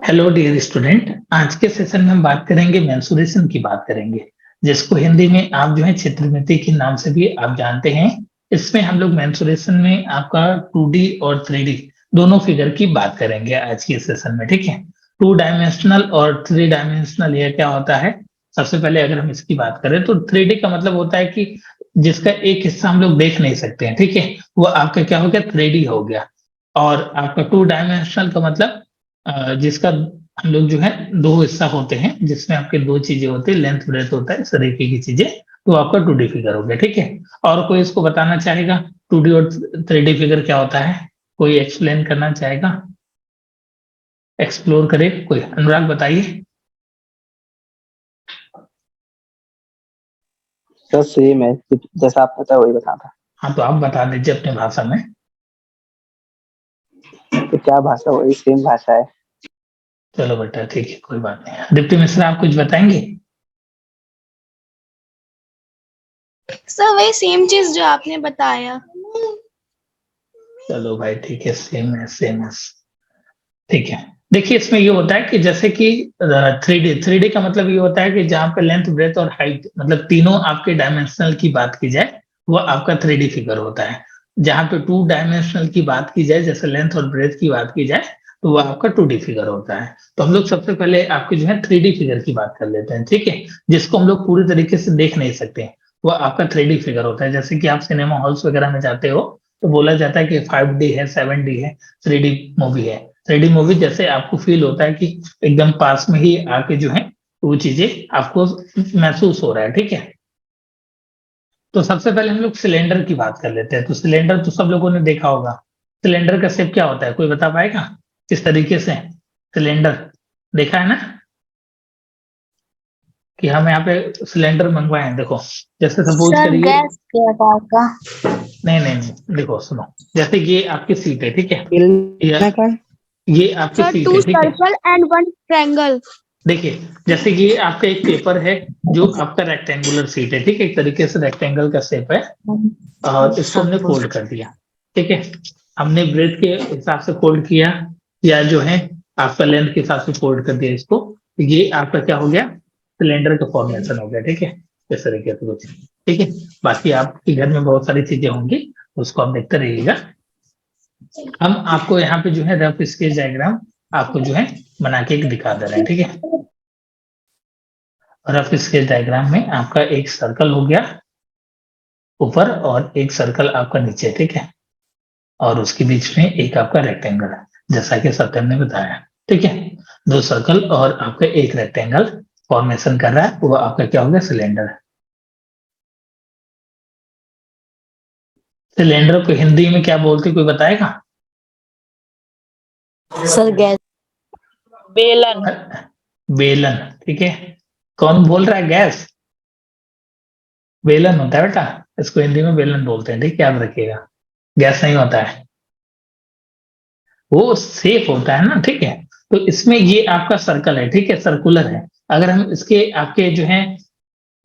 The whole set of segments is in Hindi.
Hello dear student. आज के सेशन में हम बात करेंगे मेंसुरेशन की बात करेंगे, जिसको हिंदी में आप जो है चित्रमिति के नाम से भी आप जानते हैं। इसमें हम लोग मेंसुरेशन में आपका 2D और 3D दोनों फिगर की बात करेंगे आज के सेशन में। ठीक है, 2 डायमेंशनल और 3 डायमेंशनल ये क्या होता है। सबसे पहले अगर हम इसकी बात करें तो 3D का मतलब होता है कि जिसका एक हिस्सा हम लोग देख नहीं सकते हैं। ठीक है, वो आपका क्या हो गया, 3D हो गया। और आपका 2 डायमेंशनल का मतलब जिसका हम लोग जो है दो हिस्सा होते हैं, जिसमें आपके दो चीजें होती है, लेंथ ब्रेथ होता है, इस तरीके की चीजें, तो आपका 2D फिगर हो गया। ठीक है, और कोई इसको बताना चाहेगा 2D और 3D फिगर क्या होता है? कोई एक्सप्लेन करना चाहेगा? एक्सप्लोर करे कोई? अनुराग बताइए। सर सेम है, जैसा आप पता वही बताता। हाँ, तो आप बता दीजिए अपनी भाषा में। तो क्या भाषा, वही सेम भाषा है। चलो बेटा, ठीक है, कोई बात नहीं। डिप्टी मिश्रा, आप कुछ बताएंगे? सर वही सेम चीज जो आपने बताया। चलो भाई, ठीक है, सेम है, सेम है। ठीक है, देखिए इसमें ये होता है कि जैसे कि 3D का मतलब ये होता है कि जहाँ पे लेंथ ब्रेथ और हाइट मतलब तीनों आपके डायमेंशनल की बात की जाए, वो आपका 3D फिगर होता है। जहाँ पे 2 डायमेंशनल की बात की जाए, जैसे लेंथ और ब्रेथ की बात की जाए, तो वो आपका 2D फिगर होता है। तो हम लोग सबसे पहले आपके जो है 3D फिगर की बात कर लेते हैं। ठीक है, जिसको हम लोग पूरी तरीके से देख नहीं सकते, वो आपका 3D फिगर होता है। जैसे कि आप सिनेमा हॉल्स वगैरह में जाते हो तो बोला जाता है कि 5D है, 7D है, 3D मूवी है। 3D मूवी जैसे आपको फील होता है कि एकदम पास में ही आके जो है वो चीजें आपको महसूस हो रहा है। ठीक है, तो सबसे पहले हम लोग सिलेंडर की बात कर लेते हैं। तो सिलेंडर तो सब लोगों ने देखा होगा। सिलेंडर का शेप क्या होता है, कोई बता पाएगा किस तरीके से? सिलेंडर देखा है ना, कि हम यहाँ पे सिलेंडर मंगवाए हैं। देखो, जैसे सपोज सर करिए, गैस के आकार का। नहीं नहीं नहीं, देखो सुनो, जैसे ये आपकी सीट है। ठीक है, या मिलना का ये आपकी सर सीट 2 है। ठीक है, सर्कल एंड 1 ट्रायंगल। देखिए जैसे कि ये आपका एक पेपर है, जो आपका रेक्टेंगुलर सीट है। ठीक है, एक तरीके से रेक्टेंगल का शेप है, और इसको हमने फोल्ड कर दिया। ठीक है, हमने ब्रेथ के हिसाब से फोल्ड किया, या जो है आपका लेंथ के हिसाब से फोल्ड कर दिया इसको, तो ये आपका क्या हो गया, सिलेंडर का फॉर्मेशन हो गया। ठीक है, इस तरीके से कुछ। ठीक है, बाकी आपके घर में बहुत सारी चीजें होंगी, उसको आप देखते रहिएगा। हम आपको यहाँ पे जो है रफ स्केच डायग्राम आपको जो है बना के एक दिखा दे रहे हैं। ठीक है, रफ स्केच डायग्राम में आपका एक सर्कल हो गया ऊपर, और एक सर्कल आपका नीचे। ठीक है, और उसके बीच में एक आपका रेक्टेंगल है, जैसा कि सत्यम ने बताया। ठीक है, दो सर्कल और आपका एक रेक्टेंगल फॉर्मेशन कर रहा है, वो आपका क्या हो गया, सिलेंडर। सिलेंडर को हिंदी में क्या बोलते, कोई बताएगा? Sir gas. बेलन। बेलन। ठीक है, कौन बोल रहा है गैस? बेलन होता है बेटा, इसको हिंदी में बेलन बोलते हैं। ठीक है, याद रखिएगा, गैस नहीं होता है, वो सेफ होता है ना। ठीक है, तो इसमें ये आपका सर्कल है। ठीक है, सर्कुलर है। अगर हम इसके आपके जो है,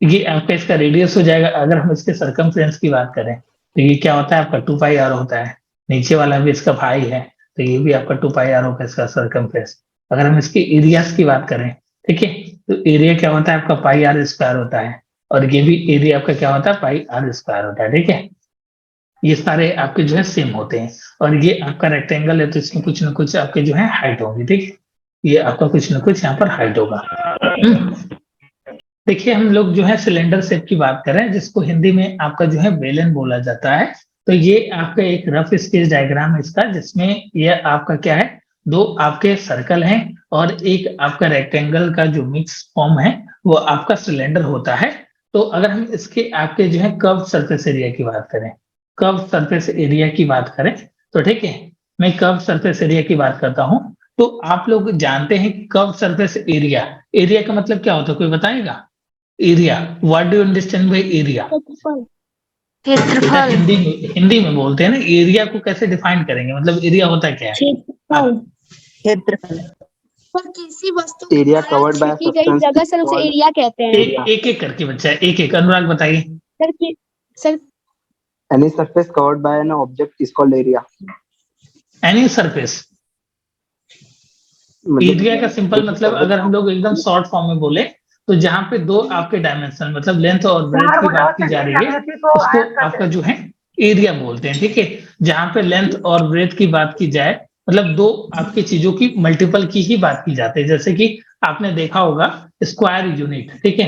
ये आपका इसका रेडियस हो जाएगा। अगर हम इसके सरकमफ्रेंस की बात करें तो ये क्या होता है आपका 2πr होता है। नीचे वाला भी इसका भाई है, तो ये भी आपका 2πr होगा इसका सरकमफ्रेंस। अगर हम इसके एरियाज की बात करें, ठीक है, तो एरिया क्या होता है आपका πr² होता है, और ये भी एरिया आपका क्या होता है πr² होता है। ठीक है, ये सारे आपके जो है सेम होते हैं, और ये आपका रेक्टेंगल है, तो इसमें कुछ ना कुछ आपके जो है हाइट होगी। ठीक है, ये आपका कुछ ना कुछ यहाँ पर हाइट होगा। देखिए हम लोग जो है सिलेंडर शेप की बात करें, जिसको हिंदी में आपका जो है बेलन बोला जाता है। तो ये आपका एक रफ स्केच डायग्राम है इसका, जिसमें ये आपका क्या है, दो आपके सर्कल हैं और एक आपका रेक्टेंगल का जो मिक्स फॉर्म है, वो आपका सिलेंडर होता है। तो अगर हम इसके आपके जो है कर्व सरफेस एरिया की बात करें, कर्व सरफेस एरिया की बात करें, तो ठीक है, मैं कर्व सरफेस एरिया की बात करता हूं। तो आप लोग जानते हैं कि कर्व सरफेस एरिया, एरिया का मतलब क्या होता है, कोई बताएगा? Area, what do you understand by area? बेटा क्षेत्रफल। हिंदी में बोलते हैं ना, एरिया को कैसे डिफाइन करेंगे, मतलब एरिया होता क्या है? क्षेत्रफल। क्षेत्रफल। पर किसी वस्तु के एरिया द्वारा कवर्ड बाय छेकी गई सब्सटेंस जगह इज से उसे कॉल्ड एरिया कहते हैं। एक एक करके बच्चा, एक एक। अनुराग बताइए। सर कि sir any surface covered by an object is called area. Any surface, area का सिंपल मतलब अगर हम लोग एकदम शॉर्ट फॉर्म में बोले तो जहाँ पे दो आपके डायमेंशन मतलब लेंथ और ब्रेथ की बात की जा रही है उसको आपका जो है एरिया बोलते हैं, ठीक है। जहाँ पे लेंथ और ब्रेथ की बात की जाए मतलब दो आपकी चीजों की मल्टीपल की ही बात की जाती है, जैसे कि आपने देखा होगा स्क्वायर यूनिट, ठीक है।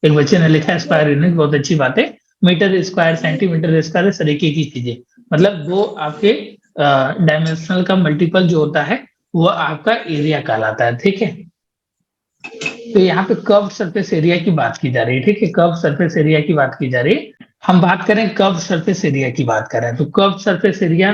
एक बच्चे ने लिखा है स्क्वायर यूनिट, बहुत अच्छी बात है। मीटर स्क्वायर, सेंटीमीटर स्क्वायर, इस तरीके की चीजें मतलब दो आपके डायमेंशनल का मल्टीपल जो होता है वो आपका एरिया कहलाता है, ठीक है। तो यहाँ पे कर्व सरफेस एरिया की बात की जा रही है, ठीक है। कर्व सरफेस एरिया की बात की जा रही है। हम बात करें कर्व सरफेस एरिया की बात करें तो कर्व सरफेस एरिया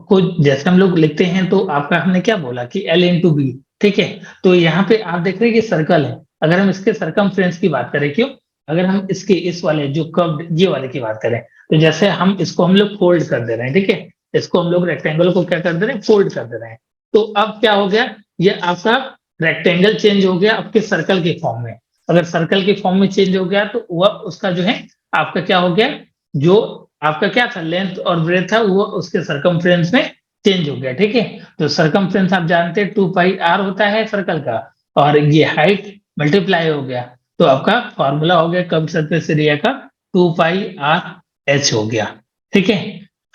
को जैसे हम लोग लिखते हैं तो आपका हमने क्या बोला कि L इंटू बी, ठीक है। तो यहाँ पे आप देख रहे हैं कि सर्कल है, अगर हम इसके सरकमफ्रेंस की बात करें, क्यों, अगर हम इसके इस वाले जो कर्व ये वाले की बात करें तो जैसे हम इसको हम लोग फोल्ड कर दे रहे हैं, ठीक है। इसको हम लोग रेक्टेंगल को क्या कर दे रहे हैं, फोल्ड कर दे रहे हैं। तो अब क्या हो गया, ये आपका रेक्टेंगल चेंज हो गया आपके सर्कल के फॉर्म में। अगर सर्कल के फॉर्म में चेंज हो गया तो वह उसका जो है आपका क्या हो गया, जो आपका क्या था लेंथ और ब्रेथ था वो उसके सरकमफ्रेंस में चेंज हो गया, ठीक है। तो सरकमफ्रेंस आप जानते हैं 2 पाई r होता है सर्कल का, और ये हाइट मल्टीप्लाई हो गया तो आपका फॉर्मूला हो गया कर्व सरफेस एरिया का 2 पाई r h हो गया, ठीक है।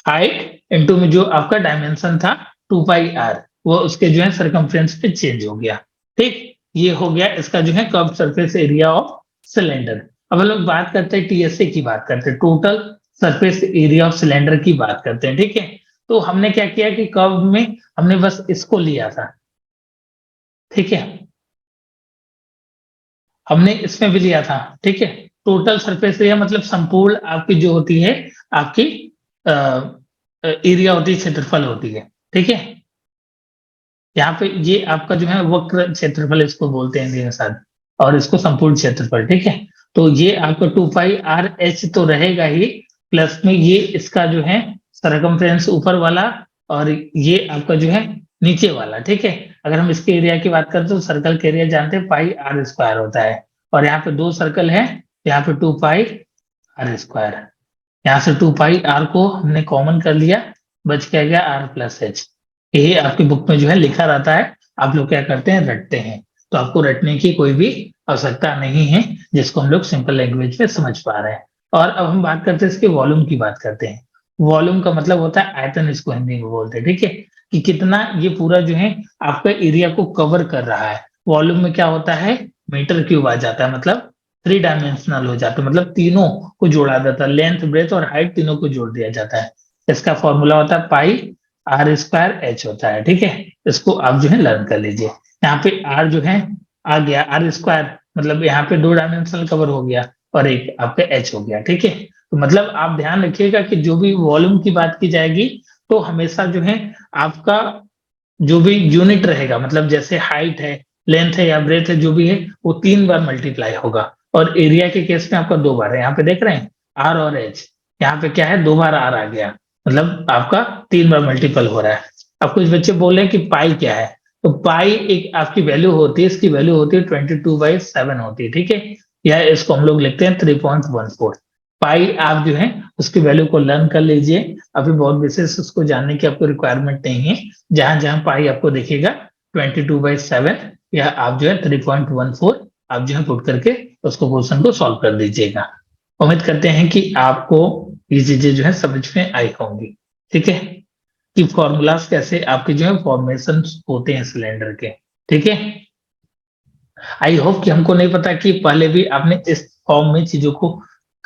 हाइट इंटू में जो आपका डायमेंशन था 2 पाई r, वो उसके जो है सरकमफ्रेंस पे चेंज हो गया, ठीक। ये हो गया इसका जो है curve surface area of cylinder. अब हम लोग बात करते हैं टीएसए की, बात करते हैं total surface area of cylinder की बात करते हैं, ठीक है। तो हमने क्या किया कि कर्व में हमने बस इसको लिया था, ठीक है। हमने इसमें भी लिया था, ठीक है। टोटल सरफेस एरिया मतलब संपूर्ण आपकी जो होती है आपकी एरिया होती है, क्षेत्रफल होती है, ठीक है। यहाँ पे ये आपका जो है वक्र क्षेत्रफल इसको बोलते हैं हिंदी में शायद, और इसको संपूर्ण क्षेत्रफल, ठीक है। तो ये आपका 2 पाई r h तो रहेगा ही, प्लस में ये इसका जो है सरकमफ्रेंस ऊपर वाला और ये आपका जो है नीचे वाला, ठीक है। अगर हम इसके एरिया की बात करते तो सर्कल के एरिया जानते हैं πr² होता है, और यहाँ पे दो सर्कल है, यहाँ पे 2 पाई r²। यहाँ से 2 पाई r को हमने कॉमन कर लिया, बच क्या गया r+h। यही आपकी बुक में जो है लिखा रहता है, आप लोग क्या करते हैं रटते हैं, तो आपको रटने की कोई भी आवश्यकता नहीं है, जिसको हम लोग सिंपल लैंग्वेज में समझ पा रहे हैं। और अब हम बात करते हैं इसके वॉल्यूम की बात करते हैं। वॉल्यूम का मतलब होता है आयतन, इसको हिंदी में बोलते हैं, ठीक है। कि कितना ये पूरा जो है आपका एरिया को कवर कर रहा है। वॉल्यूम में क्या होता है, मीटर क्यूब आ जाता है, मतलब 3 डायमेंशनल हो जाता है, मतलब तीनों को जोड़ा जाता है, लेंथ ब्रेथ और हाइट तीनों को जोड़ दिया जाता है। इसका फॉर्मूला होता है πr²h होता है, ठीक है। इसको आप जो है लर्न कर लीजिए। यहाँ पे r जो है आ गया r², मतलब यहाँ पे 2 डायमेंशनल कवर हो गया, और एक आपका h हो गया, ठीक है। तो मतलब आप ध्यान रखिएगा कि जो भी वॉल्यूम की बात की जाएगी तो हमेशा जो है आपका जो भी यूनिट रहेगा, मतलब जैसे हाइट है, लेंथ है या ब्रेथ है, जो भी है वो 3 बार मल्टीप्लाई होगा। और एरिया के केस में आपका 2 बार है, यहाँ पे देख रहे हैं r और h, यहाँ पे क्या है 2 बार r आ गया, मतलब आपका 3 बार मल्टीपल हो रहा है। अब कुछ बच्चे बोल रहे हैं कि पाई क्या है, तो पाई एक आपकी वैल्यू होती है, इसकी वैल्यू होती है 22/7 होती है, ठीक है। या इसको हम लोग लिखते हैं 3.14। पाई आप जो है उसकी वैल्यू को लर्न कर लीजिए, अभी बहुत विशेष उसको जानने की आपको रिक्वायरमेंट नहीं है। जहां जहां पाई आपको दिखेगा 22/7 या आप जो है 3.14 आप जो है पुट करके उसको क्वेश्चन को सॉल्व कर दीजिएगा। उम्मीद करते हैं कि आपको ये चीजें जो है समझ में आई होंगी, ठीक है। कि फॉर्मूलाज कैसे आपके जो है फॉर्मेशन होते हैं सिलेंडर के, ठीक है। आई होप कि हमको नहीं पता कि पहले भी आपने इस फॉर्म में चीजों को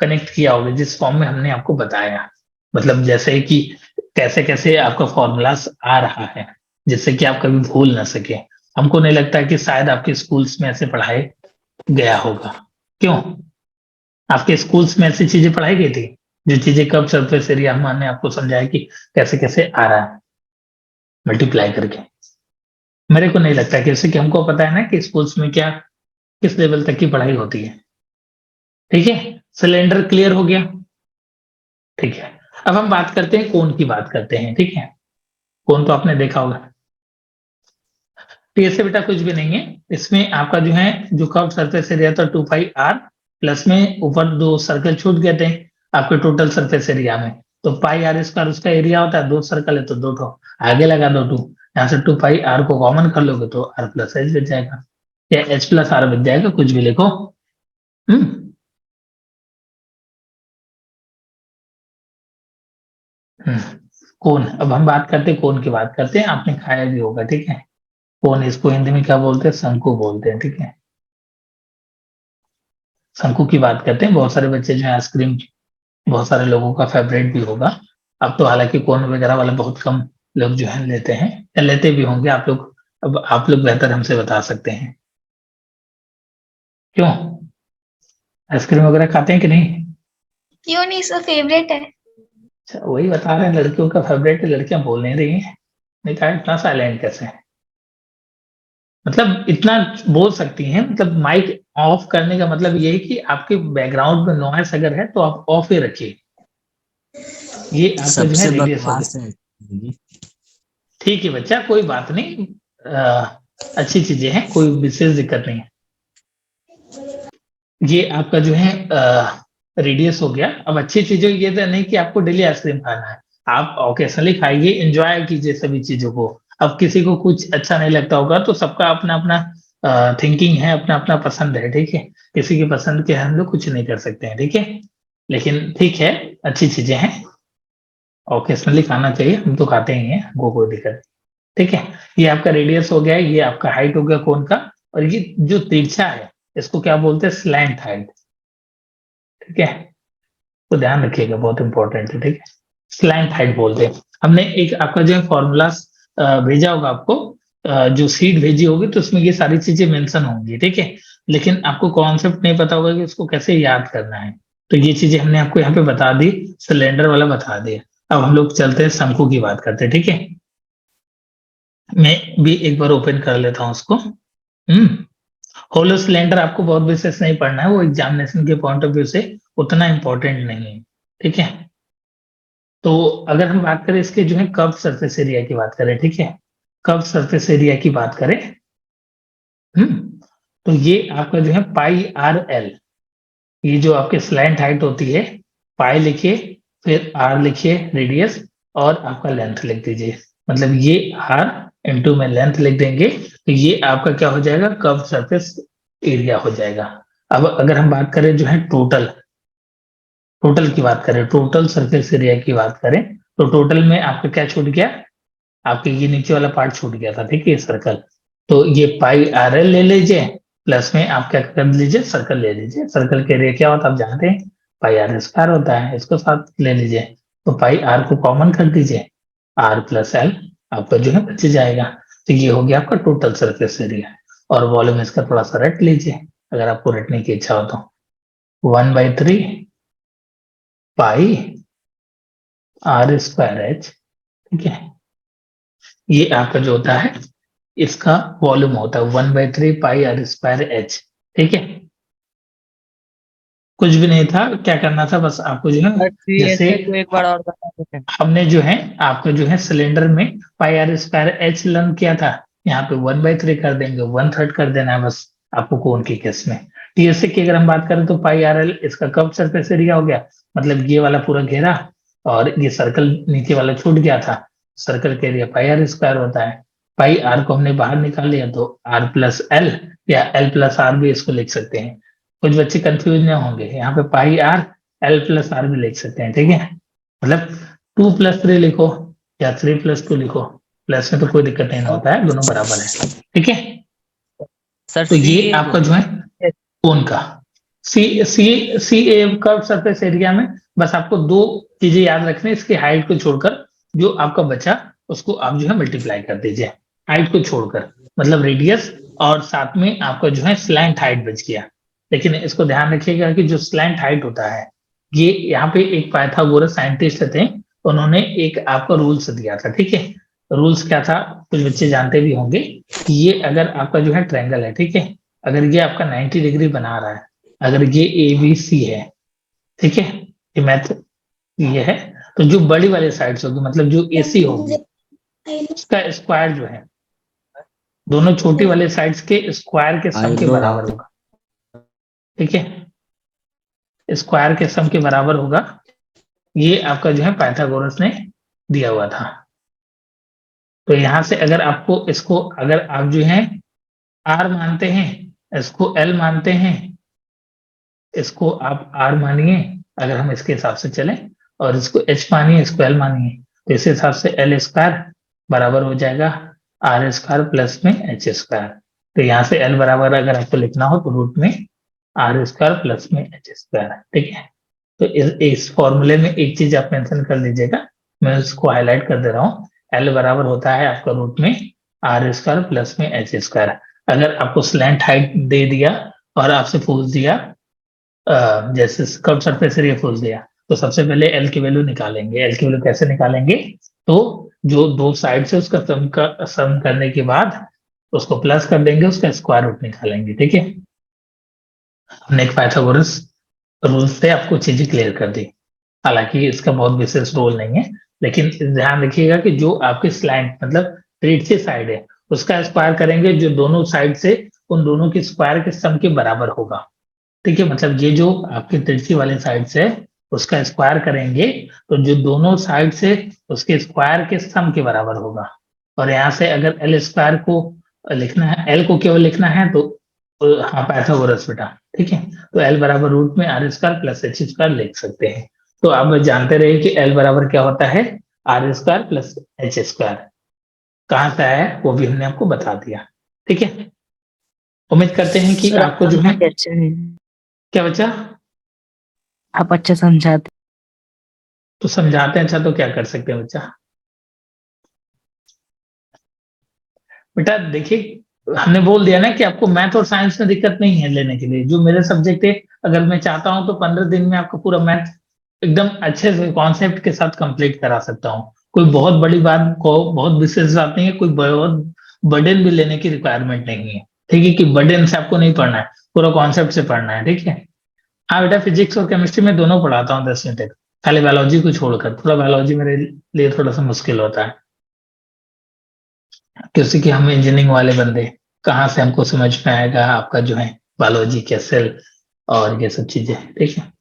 कनेक्ट किया होगा जिस फॉर्म में हमने आपको बताया, मतलब जैसे कि कैसे कैसे आपका फॉर्मूलाज आ रहा है, जिससे कि आप कभी भूल ना सके। हमको नहीं लगता कि शायद आपके स्कूल्स में ऐसे पढ़ाई गया होगा, क्यों, आपके स्कूल्स में ऐसी चीजें पढ़ाई गई थी, जो चीजें कब सरफेस एरिया हमने आपको समझाया कि कैसे कैसे आ रहा है मल्टीप्लाई करके। मेरे को नहीं लगता, कैसे कि हमको पता है ना कि स्कूल्स में क्या किस लेवल तक की पढ़ाई होती है, ठीक है। सिलेंडर क्लियर हो गया, ठीक है। अब हम बात करते हैं कोन की बात करते हैं, ठीक है। कोन तो आपने देखा होगा, टीएसए बेटा कुछ भी नहीं है, इसमें आपका जो है जो कर्व सरफेस एरिया था 2 पाई r, प्लस में ऊपर 2 सर्कल छूट गए थे आपके टोटल सरफेस एरिया में, तो πr² उसका एरिया होता है, 2 सर्कल है तो 2 ठो आगे लगा दो 2, यहाँ से 2 पाई r को कॉमन कर लोगे तो r प्लस एच बच जाएगा, या h प्लस r बच जाएगा, कुछ भी लिखो। हम्म कोन, अब हम बात करते हैं कोन की बात करते हैं, आपने खाया भी होगा, ठीक है। कोन, इसको हिंदी में क्या बोलते हैं, शंकु बोलते हैं, ठीक है। शंकु की बात करते हैं, बहुत सारे बच्चे जो है आइसक्रीम बहुत सारे लोगों का फेवरेट भी होगा। अब तो हालांकि कोन वगैरह वाला बहुत कम लोग जो है लेते हैं, या लेते भी होंगे आप लोग। अब आप लोग बेहतर हमसे बता सकते हैं, क्यों आइसक्रीम वगैरह खाते हैं कि नहीं? क्यों नहीं सर, फेवरेट है। अच्छा, वही बता रहे हैं, लड़कियों का फेवरेट है, लड़कियां बोल नहीं रही हैं। नहीं कहा, इतना साइलेंट कैसे है? मतलब इतना बोल सकती हैं, मतलब माइक ऑफ करने का मतलब ये है कि आपके बैकग्राउंड में नॉइस अगर है तो आप ऑफ ही रखिए। ये आपका जो है सबसे रेडियस हो बकवास गया। है जी। ठीक है बच्चा, कोई बात नहीं। अच्छी चीजें हैं, कोई विशेष दिक्कत नहीं है। ये आपका जो है रेडियस हो गया। अब अच्छी चीजें ये तो नहीं कि आपको डेली आइसक्रीम खाना है, आप ओकेशनली खाइए, एंजॉय कीजिए सभी चीजों को। अब किसी को कुछ अच्छा नहीं लगता होगा तो सबका अपना अपना थिंकिंग है, अपना अपना पसंद है, ठीक है। किसी की पसंद के हम लोग कुछ नहीं कर सकते हैं, ठीक है। लेकिन ठीक है, अच्छी चीजें हैं, ओकेशनली खाना चाहिए, हम तो खाते ही हैं, हमको कोई दिक्कत नहीं, ठीक है। ये आपका रेडियस हो गया, ये आपका हाइट हो गया कोन का। और ये जो तिरछा है इसको क्या बोलते हैं, स्लैंट हाइट, ठीक है। तो ध्यान रखिएगा, बहुत इंपॉर्टेंट है, ठीक है। स्लैंट हाइट बोलते हैं। हमने एक आपका जो है फॉर्मूला भेजा होगा आपको, जो सीट भेजी होगी तो उसमें ये सारी चीजें मेंशन होंगी, ठीक है। लेकिन आपको कॉन्सेप्ट नहीं पता होगा कि उसको कैसे याद करना है, तो ये चीजें हमने आपको यहाँ पे बता दी, सिलेंडर वाला बता दिया। अब हम लोग चलते हैं शंकु की बात करते हैं, ठीक है। मैं भी एक बार ओपन कर लेता हूँ उसको। होलो सिलेंडर आपको बहुत विशेष नहीं पढ़ना है, वो एग्जामिनेशन के पॉइंट ऑफ व्यू से उतना इंपॉर्टेंट नहीं है, ठीक है। तो अगर हम बात करें इसके जो है कर्व सरफेस एरिया की बात करें, ठीक है, कर्व सरफेस एरिया की बात करें, तो ये आपका जो है पाई आर एल, ये जो आपके स्लैंट हाइट होती है, पाई लिखिए, फिर आर लिखिए रेडियस, और आपका लेंथ लिख दीजिए। मतलब ये आर इंटू में लेंथ लिख देंगे तो ये आपका क्या हो जाएगा, कर्व सरफेस एरिया हो जाएगा। अब अगर हम बात करें जो है टोटल टोटल की बात करें, टोटल सरफेस एरिया की बात करें, तो टोटल में आपका क्या छूट गया, आपके ये नीचे वाला पार्ट छूट गया था, ठीक है, सर्कल। तो ये पाई आर एल ले लीजिए, प्लस में आप क्या कर लीजिए, सर्कल ले लीजिए। सर्कल के एरिया क्या होता है आप जानते हैं, पाई आर स्क्वायर होता है, इसको साथ ले लीजिए। तो पाई आर को कॉमन कर दीजिए, आर प्लस एल आपका जो है बच जाएगा। तो ये हो गया आपका टोटल सरफेस एरिया। और वॉल्यूम इसका थोड़ा सा रट लीजिए, अगर आपको रटने की इच्छा हो तो, 1/3 पाई आर स्क्वायर एच, ठीक है। ये आपका जो होता है इसका वॉल्यूम होता है 1/3 पाई आर स्क्वायर एच, ठीक है। कुछ भी नहीं था, क्या करना था बस आपको जो है, सर थ्री जैसे एच को एक बार और बता देते हैं। हमने जो है आपका जो है सिलेंडर में पाई आर स्क्वायर एच लर्न किया था, यहाँ पे 1/3 कर देंगे, 1/3 कर देना है बस आपको कोन के केस में। टीएसए की अगर हम बात करें तो पाई आर एल इसका कर्व सरफेस एरिया हो गया, मतलब ये वाला पूरा घेरा, और ये सर्कल नीचे वाला छूट गया था। सर्कल के एरिया पाई आर स्क्वायर होता है। पाई आर को हमने बाहर निकाल लिया तो आर प्लस एल, या एल प्लस आर भी इसको लिख सकते हैं। कुछ बच्चे कंफ्यूज नहीं होंगे, यहाँ पे पाई आर एल प्लस आर भी लिख सकते हैं, ठीक है। मतलब 2+3 लिखो या 3+2 लिखो, प्लस में तो कोई दिक्कत नहीं होता है, दोनों बराबर है, ठीक है। सर तो सी ये आपका जो है कोन का सी सी सी ए कर्व सरफेस एरिया में बस आपको दो चीजें याद रखनी है, इसकी हाइट को छोड़कर जो आपका बचा उसको आप जो है मल्टीप्लाई कर दीजिए, हाइट को छोड़कर, मतलब रेडियस, और साथ में आपका जो है स्लैंट हाइट बच गया। लेकिन इसको ध्यान रखिएगा कि जो स्लैंट हाइट होता है, ये यहाँ पे एक पाइथागोरस साइंटिस्ट थे, उन्होंने एक आपका रूल्स दिया था, ठीक है। रूल्स क्या था, कुछ बच्चे जानते भी होंगे कि ये अगर आपका जो है ट्रायंगल है, ठीक है, अगर ये आपका 90 डिग्री बना रहा है, अगर ये ए बी सी है, ठीक है, ये मैथ ये है, तो जो बड़ी वाली साइड्स होगी, मतलब जो एसी होगी, उसका स्क्वायर जो है दोनों छोटी वाले साइड्स के स्क्वायर के सम के बराबर होगा, ठीक है, स्क्वायर के सम के बराबर होगा। ये आपका जो है पाइथागोरस ने दिया हुआ था। तो यहाँ से अगर आपको इसको अगर आप जो है आर मानते हैं, इसको एल मानते हैं, इसको आप आर मानिए अगर हम इसके हिसाब से चलें, और इसको एच मानिए, इसको एल मानिए, तो इस हिसाब से एल स्क्वायर बराबर हो जाएगा आर स्क्वायर प्लस में एच स्क्वायर। तो यहाँ से एल बराबर अगर आपको लिखना हो तो रूट में आर स्क्वायर प्लस में एच स्क्वायर, ठीक है। तो इस फॉर्मूले में एक चीज आप मेंशन कर लीजिएगा, मैं उसको हाईलाइट कर दे रहा हूँ। एल बराबर होता है आपका रूट में आर स्क्वायर प्लस में एच स्क्वायर। अगर आपको स्लैंट हाइट दे दिया और आपसे पूछ दिया जैसे कर्व सरफेस एरिया पूछ दिया, तो सबसे पहले एल की वैल्यू निकालेंगे। एल की वैल्यू कैसे निकालेंगे, तो जो दो साइड से उसका सम करने के बाद उसको प्लस कर देंगे, उसका स्क्वायर रूट निकालेंगे, ठीक है। हमने एक पाइथागोरस रूल से आपको चीजें क्लियर कर दी। हालांकि इसका बहुत विशेष रोल नहीं है, लेकिन ध्यान रखिएगा कि जो आपके स्लैंट मतलब तिरछी साइड है उसका स्क्वायर करेंगे, जो दोनों साइड से उन दोनों के स्क्वायर के सम के बराबर होगा, ठीक है। मतलब ये जो आपके तिरछी वाले साइड से उसका स्क्वायर करेंगे तो जो दोनों साइड से उसके स्क्वायर के सम के बराबर होगा। और यहाँ से अगर एल स्क्वायर को लिखना है, एल को केवल लिखना है तो हाँ पाइथागोरस बेटा, ठीक है। तो एल बराबर रूट में R square plus H square लिख सकते हैं। तो आप जानते रहे कि एल बराबर क्या होता है, R square plus H square. कहाँ से आया है वो भी हमने आपको बता दिया, ठीक है। उम्मीद करते हैं कि सर आपको जो है अच्छा है, क्या बचा, आप अच्छा समझाते। तो समझाते हैं अच्छा, तो क्या कर सकते हैं बच्चा। बेटा देखिए हमने बोल दिया ना कि आपको मैथ और साइंस में दिक्कत नहीं है लेने के लिए, जो मेरे सब्जेक्ट है अगर मैं चाहता हूं तो 15 दिन में आपको पूरा मैथ एकदम अच्छे से कॉन्सेप्ट के साथ कंप्लीट करा सकता हूँ। कोई बहुत बड़ी बात को बहुत विशेष बात नहीं है, कोई बहुत बर्डन भी लेने की रिक्वायरमेंट नहीं है, ठीक है। कि बर्डन से आपको नहीं पढ़ना है, पूरा कॉन्सेप्ट से पढ़ना है, ठीक है। हाँ बेटा फिजिक्स और केमिस्ट्री में दोनों पढ़ाता हूँ 10 मिनट तक, खाली बायोलॉजी को छोड़कर। थोड़ा बायोलॉजी मेरे लिए थोड़ा सा मुश्किल होता है, क्योंकि कि हम इंजीनियरिंग वाले बंदे कहाँ से हमको समझ में आएगा आपका जो है बायोलॉजी के सेल और ये सब चीजें, ठीक है।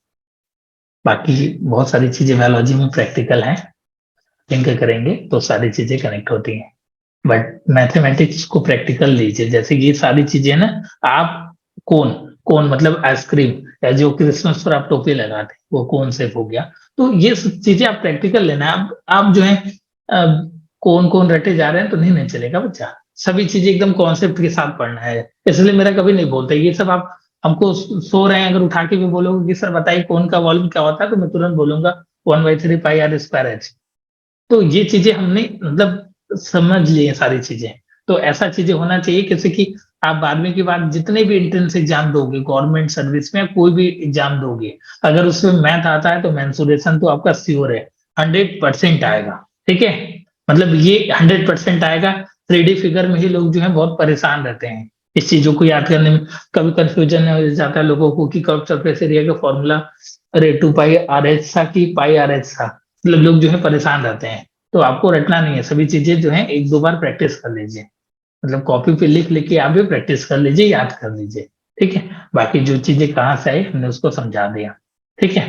बाकी बहुत सारी चीजें बायोलॉजी में प्रैक्टिकल हैं, लिंक करेंगे तो सारी चीजें कनेक्ट होती हैं। बट मैथमेटिक्स को प्रैक्टिकल लीजिए, जैसे ये सारी चीजें ना, आप कोन कोन मतलब आइसक्रीम, या जो क्रिसमस पर आप टोपी लगाते हैं वो कोन शेप हो गया, तो ये सब चीजें आप प्रैक्टिकल लेना है। आप जो है कौन कौन रटे जा रहे हैं तो नहीं चलेगा बच्चा, सभी चीजें एकदम कॉन्सेप्ट के साथ पढ़ना है। इसलिए मेरा कभी नहीं बोलता ये सब। आप हमको सो रहे हैं अगर उठा के भी बोलोगे कि सर बताइए कौन का वॉल्यूम क्या होता है, तो मैं तुरंत बोलूंगा 1/3 पाई आर स्क्वायर एच। तो ये चीजें हमने मतलब समझ ली है सारी चीजें। तो ऐसा चीजें होना चाहिए जैसे कि आप 12वीं के बाद जितने भी एंट्रेंस एग्जाम दोगे गवर्नमेंट सर्विस में, कोई भी एग्जाम दोगे, अगर उसमें मैथ आता है तो मेंसुरेशन तो आपका श्योर है, 100% आएगा, ठीक है। मतलब ये 100% आएगा। 3D फिगर में ही लोग जो है बहुत परेशान रहते हैं इस चीजों को याद करने में। कभी कंफ्यूजन हो जाता है लोगों को कि कर्व सरफेस एरिया का फॉर्मूला अरे 2 पाई आर एच था कि पाई आर एच था, मतलब लोग जो है परेशान रहते हैं। तो आपको रटना नहीं है, सभी चीजें जो है एक दो बार प्रैक्टिस कर लीजिए, मतलब कॉपी पे लिख लिख के आप भी प्रैक्टिस कर लीजिए, याद कर लीजिए, ठीक है। बाकी जो चीजें कहाँ से आई हमने उसको समझा दिया, ठीक है।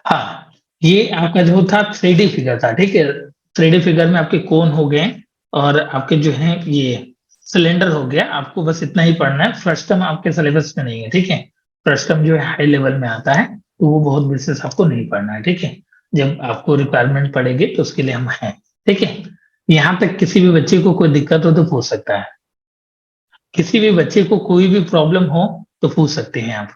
हाँ ये आपका जो था 3D फिगर था, ठीक है। 3D फिगर में आपके कोन हो गए और आपके जो है ये सिलेंडर हो गया। आपको बस इतना ही पढ़ना है, फर्स्ट टर्म आपके सिलेबस में नहीं है, ठीक है। फर्स्ट टर्म जो है हाई लेवल में आता है, तो वो बहुत विशेष आपको नहीं पढ़ना है, ठीक है। जब आपको रिक्वायरमेंट पड़ेगी तो उसके लिए हम हैं, ठीक है। यहाँ तक किसी भी बच्चे को कोई दिक्कत हो तो पूछ सकता है, किसी भी बच्चे को कोई भी प्रॉब्लम हो तो पूछ सकते हैं आप,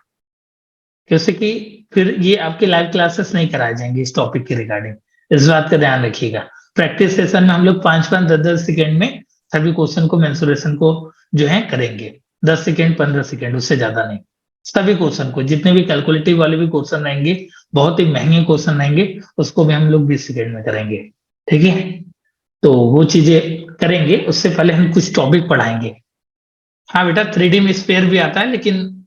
जैसे कि फिर ये आपके लाइव क्लासेस नहीं कराए जाएंगे इस टॉपिक के रिगार्डिंग, इस बात का ध्यान रखिएगा। प्रैक्टिस सेशन में हम लोग 5-5 10-10 सेकेंड में सभी क्वेश्चन को मेंसुरेशन को जो है करेंगे, 10 सेकेंड 15 सेकेंड उससे ज्यादा नहीं। सभी क्वेश्चन को, जितने भी कैलकुलेटिव वाले भी क्वेश्चन रहेंगे, बहुत ही महंगे क्वेश्चन रहेंगे, उसको भी हम लोग 20 सेकेंड में करेंगे, ठीक है। तो वो चीजें करेंगे, उससे पहले हम कुछ टॉपिक पढ़ाएंगे। हाँ बेटा 3D में स्पेयर भी आता है, लेकिन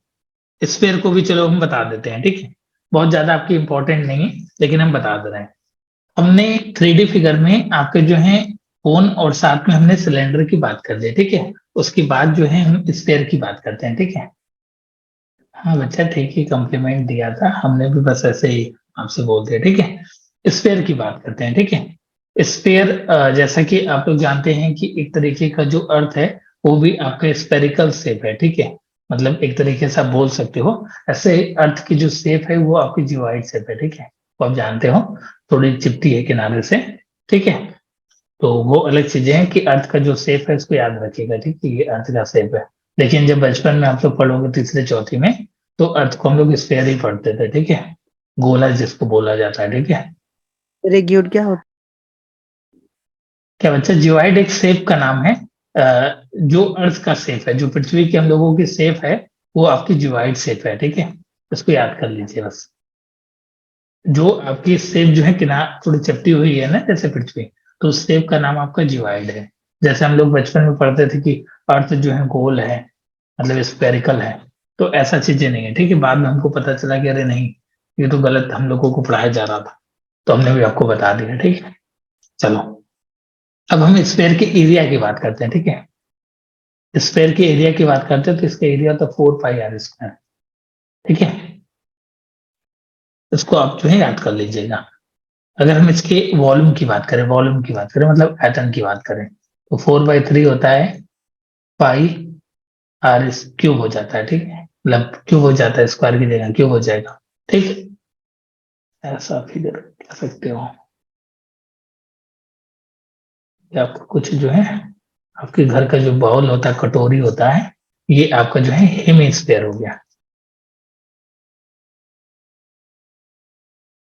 स्पेयर को भी चलो हम बता देते हैं, ठीक है। बहुत ज्यादा आपकी इंपॉर्टेंट नहीं है, लेकिन हम बता दे रहे हैं। हमने 3D फिगर में आपके जो है कोन और साथ में हमने सिलेंडर की बात कर दी, ठीक है। उसके बाद जो है हम स्पेयर की बात करते हैं, ठीक है। हाँ बच्चा ठीक ही कॉम्प्लीमेंट दिया था हमने भी, बस ऐसे ही आपसे बोलते हैं, ठीक है। स्पेयर की बात करते हैं, ठीक है। स्फीयर जैसा कि आप लोग जानते हैं कि एक तरीके का जो अर्थ है वो भी आपका स्पेरिकल शेप है, ठीक है। मतलब एक तरीके से आप बोल सकते हो, ऐसे अर्थ की जो शेप है वो आपकी जियोइड शेप है, ठीक है। वो आप जानते हो, थोड़ी चिपटी है किनारे से, ठीक है। तो वो अलग चीजें हैं कि अर्थ का जो शेप है उसको याद रखिएगा, ठीक है, ये अर्थ का शेप है। लेकिन जब बचपन में आप लोग पढ़ोगे तीसरे चौथी में, तो अर्थ को हम लोग स्फीयर ही पढ़ते थे, ठीक है। गोला जिसको बोला जाता है, ठीक है। रेग्यूड क्या होता क्या बच्चा, जियोइड एक शेप का नाम है। जो अर्थ का शेप है, जो पृथ्वी की हम लोगों की शेप है, वो आपकी जियोइड शेप है, ठीक है। इसको याद कर लीजिए बस। जो आपकी शेप जो है किनार थोड़ी चपटी हुई है ना जैसे पृथ्वी, तो उस शेप का नाम आपका जियोइड है। जैसे हम लोग बचपन में पढ़ते थे कि अर्थ जो है गोल है, मतलब स्फेरिकल है। तो ऐसा चीजें नहीं है, ठीक है। बाद में हमको पता चला कि अरे नहीं, ये तो गलत हम लोगों को पढ़ाया जा रहा था, तो हमने भी आपको बता दिया, ठीक है। चलो, अब हम स्फेयर के एरिया की बात करते हैं, ठीक है। स्फेयर के एरिया की बात करते हैं तो इसका एरिया तो 4 पाई r², ठीक है। इसको आप जो है याद कर लीजिएगा। अगर हम इसके वॉल्यूम की बात करें, वॉल्यूम की बात करें मतलब एटम की बात करें, तो 4/3 होता है पाई r³ हो जाता है, ठीक है। मतलब क्यूब हो जाता है, स्क्वायर की जगह क्यूब हो जाएगा, ठीक है। ऐसा फिगर कह सकते हो कि आपको कुछ जो है, आपके घर का जो बाउल होता है, कटोरी होता है, ये आपका जो है हेमिस्फीयर हो गया।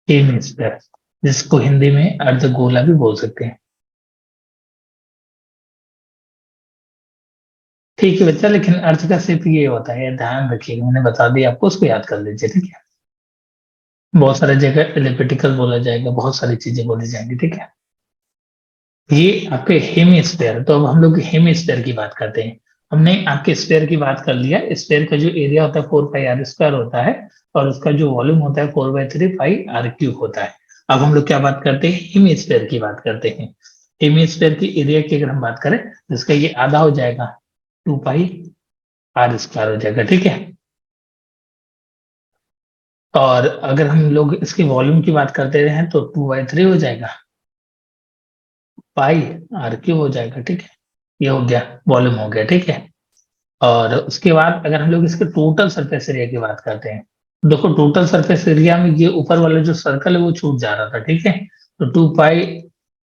हेमिस्फीयर, जिसको हिंदी में अर्धगोला भी बोल सकते हैं, ठीक है बच्चा। लेकिन अर्थ का सिर्फ ये होता है, ध्यान रखिएगा, मैंने बता दिया आपको, उसको याद कर लीजिए, ठीक है। बहुत सारे जगह एलिप्टिकल बोला जाएगा, बहुत सारी चीजें बोली जाएंगी, ठीक है। ये आपके हेमिस्फीयर, तो अब हम लोग हेमिस्फीयर की बात करते हैं। हमने आपके स्फीयर की बात कर लिया। स्फीयर का जो एरिया होता है 4 पाई r² होता है, और उसका जो वॉल्यूम होता है 4/3 पाई r³ होता है। अब हम लोग क्या बात करते हैं, हेमिस्फीयर की बात करते हैं। हेमिस्फीयर की एरिया की अगर हम बात करें, जिसका ये आधा हो जाएगा, 2 पाई r² हो जाएगा, ठीक है। और अगर हम लोग इसके वॉल्यूम की बात करते रहे तो 2/3 हो जाएगा, पाई r³ हो जाएगा, ठीक है। ये हो गया, वॉल्यूम हो गया, ठीक है। और उसके बाद अगर हम लोग इसके टोटल सरफेस एरिया की बात करते हैं, देखो टोटल सरफेस एरिया में ये ऊपर वाला जो सर्कल है वो छूट जा रहा था, ठीक है। तो 2 पाई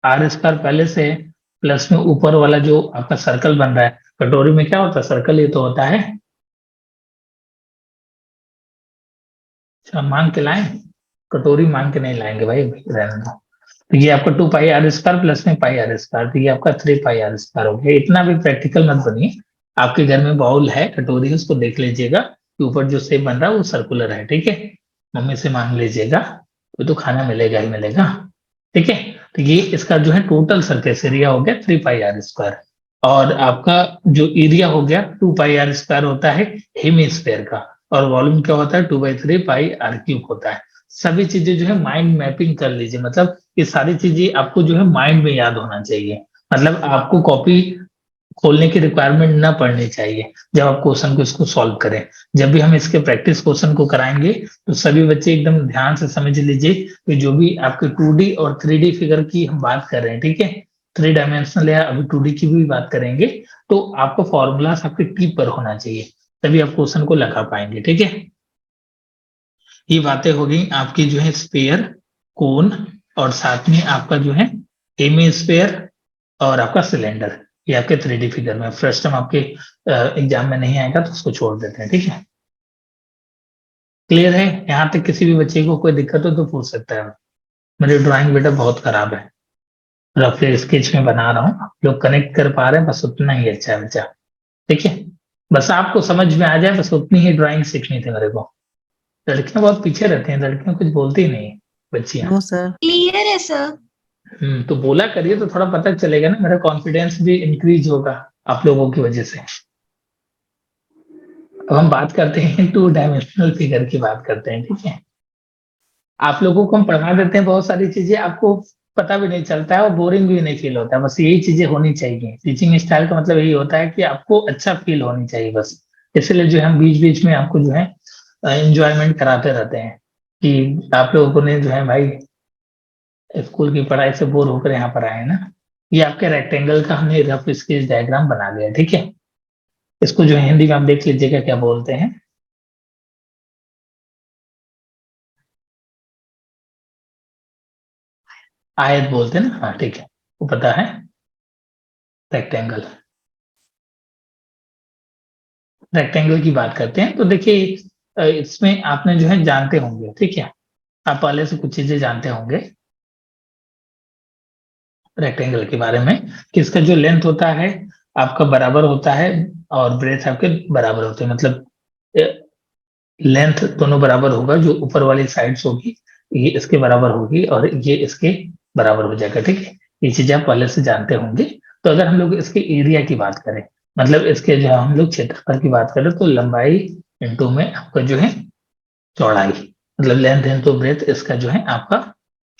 r² पहले से है, प्लस में ऊपर वाला जो आपका सर्कल बन रहा है, कटोरी में क्या होता है, सर्कल ही तो होता है। अच्छा, मांग के लाएं, कटोरी मांग के नहीं लाएंगे भाई, रहने दो। तो ये आपका 2 पाई r² प्लस में पाई r², तो ये आपका 3 पाई r² हो गया। इतना भी प्रैक्टिकल मत बनिए। आपके घर में बाउल है, कटोरी है, उसको देख लीजिएगा कि ऊपर जो शेप बन रहा है वो सर्कुलर है, ठीक है। मम्मी से मांग लीजिएगा, तो खाना मिलेगा ही मिलेगा, ठीक है। तो ये इसका जो है टोटल सरफेस एरिया हो गया 3 पाई r²। और आपका जो एरिया हो गया 2 पाई r² होता है हेमिस्फीयर का, और वॉल्यूम क्या होता है 2/3 पाई r³ होता है। सभी चीजें जो है माइंड मैपिंग कर लीजिए, मतलब ये सारी चीजें आपको जो है माइंड में याद होना चाहिए। मतलब आपको कॉपी खोलने की रिक्वायरमेंट ना पड़नी चाहिए जब आप क्वेश्चन को इसको सॉल्व करें। जब भी हम इसके प्रैक्टिस क्वेश्चन को कराएंगे, तो सभी बच्चे एकदम ध्यान से समझ लीजिए कि जो भी आपके 2D और 3D फिगर की हम बात कर रहे हैं, ठीक है, 3 डायमेंशनल या अभी 2D की भी बात करेंगे, तो आपका फॉर्मूलास आपके टिप पर होना चाहिए, तभी आप क्वेश्चन को लगा पाएंगे, ठीक है। ये बातें हो गई आपकी जो है स्फीयर, कोन, और साथ में आपका जो है हेमिस्फीयर और आपका सिलेंडर। ये आपके 3D फिगर में फर्स्ट टाइम आपके एग्जाम में नहीं आएगा तो उसको छोड़ देते हैं, ठीक है। क्लियर है, यहाँ तक किसी भी बच्चे को कोई दिक्कत हो तो पूछ सकता है। मेरी ड्राइंग बेटा बहुत खराब है, रफ स्केच में बना रहा हूँ, आप लोग कनेक्ट कर पा रहे हैं, बस उतना ही अच्छा है बच्चा, ठीक है। बस आपको समझ में आ जाए, बस उतनी ही ड्राइंग सीखनी थी मेरे को। लड़कियां बहुत पीछे रहती हैं, लड़कियां कुछ बोलती ही नहीं, बच्चियां। No sir. क्लियर है सर। तो बोला करिए तो थोड़ा पता चलेगा ना, मेरा कॉन्फिडेंस भी इंक्रीज होगा आप लोगों की वजह से। अब हम बात करते हैं 2 डायमेंशनल फिगर की बात करते हैं, ठीक है। आप लोगों को हम पढ़ा देते हैं बहुत सारी चीजें, आपको पता भी नहीं चलता है और बोरिंग भी नहीं फील होता है। बस यही चीजें होनी चाहिए, टीचिंग स्टाइल का मतलब यही होता है कि आपको अच्छा फील होनी चाहिए बस। इसलिए जो है हम बीच बीच में आपको जो है एंजॉयमेंट कराते रहते हैं कि आप लोगों ने जो है भाई स्कूल की पढ़ाई से बोर होकर यहाँ पर आए ना। ये आपके रेक्टेंगल का हमने रफ स्केच डायग्राम बना लिया, ठीक है। इसको जो है हिंदी में आप देख लीजिएगा क्या बोलते हैं। आयत बोलते हैं ना, हाँ ठीक है, वो पता है, रेक्टेंगल। रेक्टेंगल की बात करते हैं तो देखिए इसमें आपने जो है जानते होंगे, ठीक है, आप पहले से कुछ चीजें जानते होंगे रेक्टेंगल के बारे में, कि इसका जो लेंथ होता है आपका बराबर होता है और ब्रेथ आपके बराबर होते हैं, मतलब लेंथ दोनों बराबर होगा, जो ऊपर वाली साइड्स होगी ये इसके बराबर होगी और ये इसके बराबर हो जाएगा, ठीक है। ये चीजें आप पहले से जानते होंगे। तो अगर हम लोग इसके एरिया की बात करें, मतलब इसके जो हम लोग क्षेत्रफल की बात करें, तो लंबाई इंटू में आपका जो है चौड़ाई, मतलब लेंथ इंटू ब्रेथ, इसका जो है आपका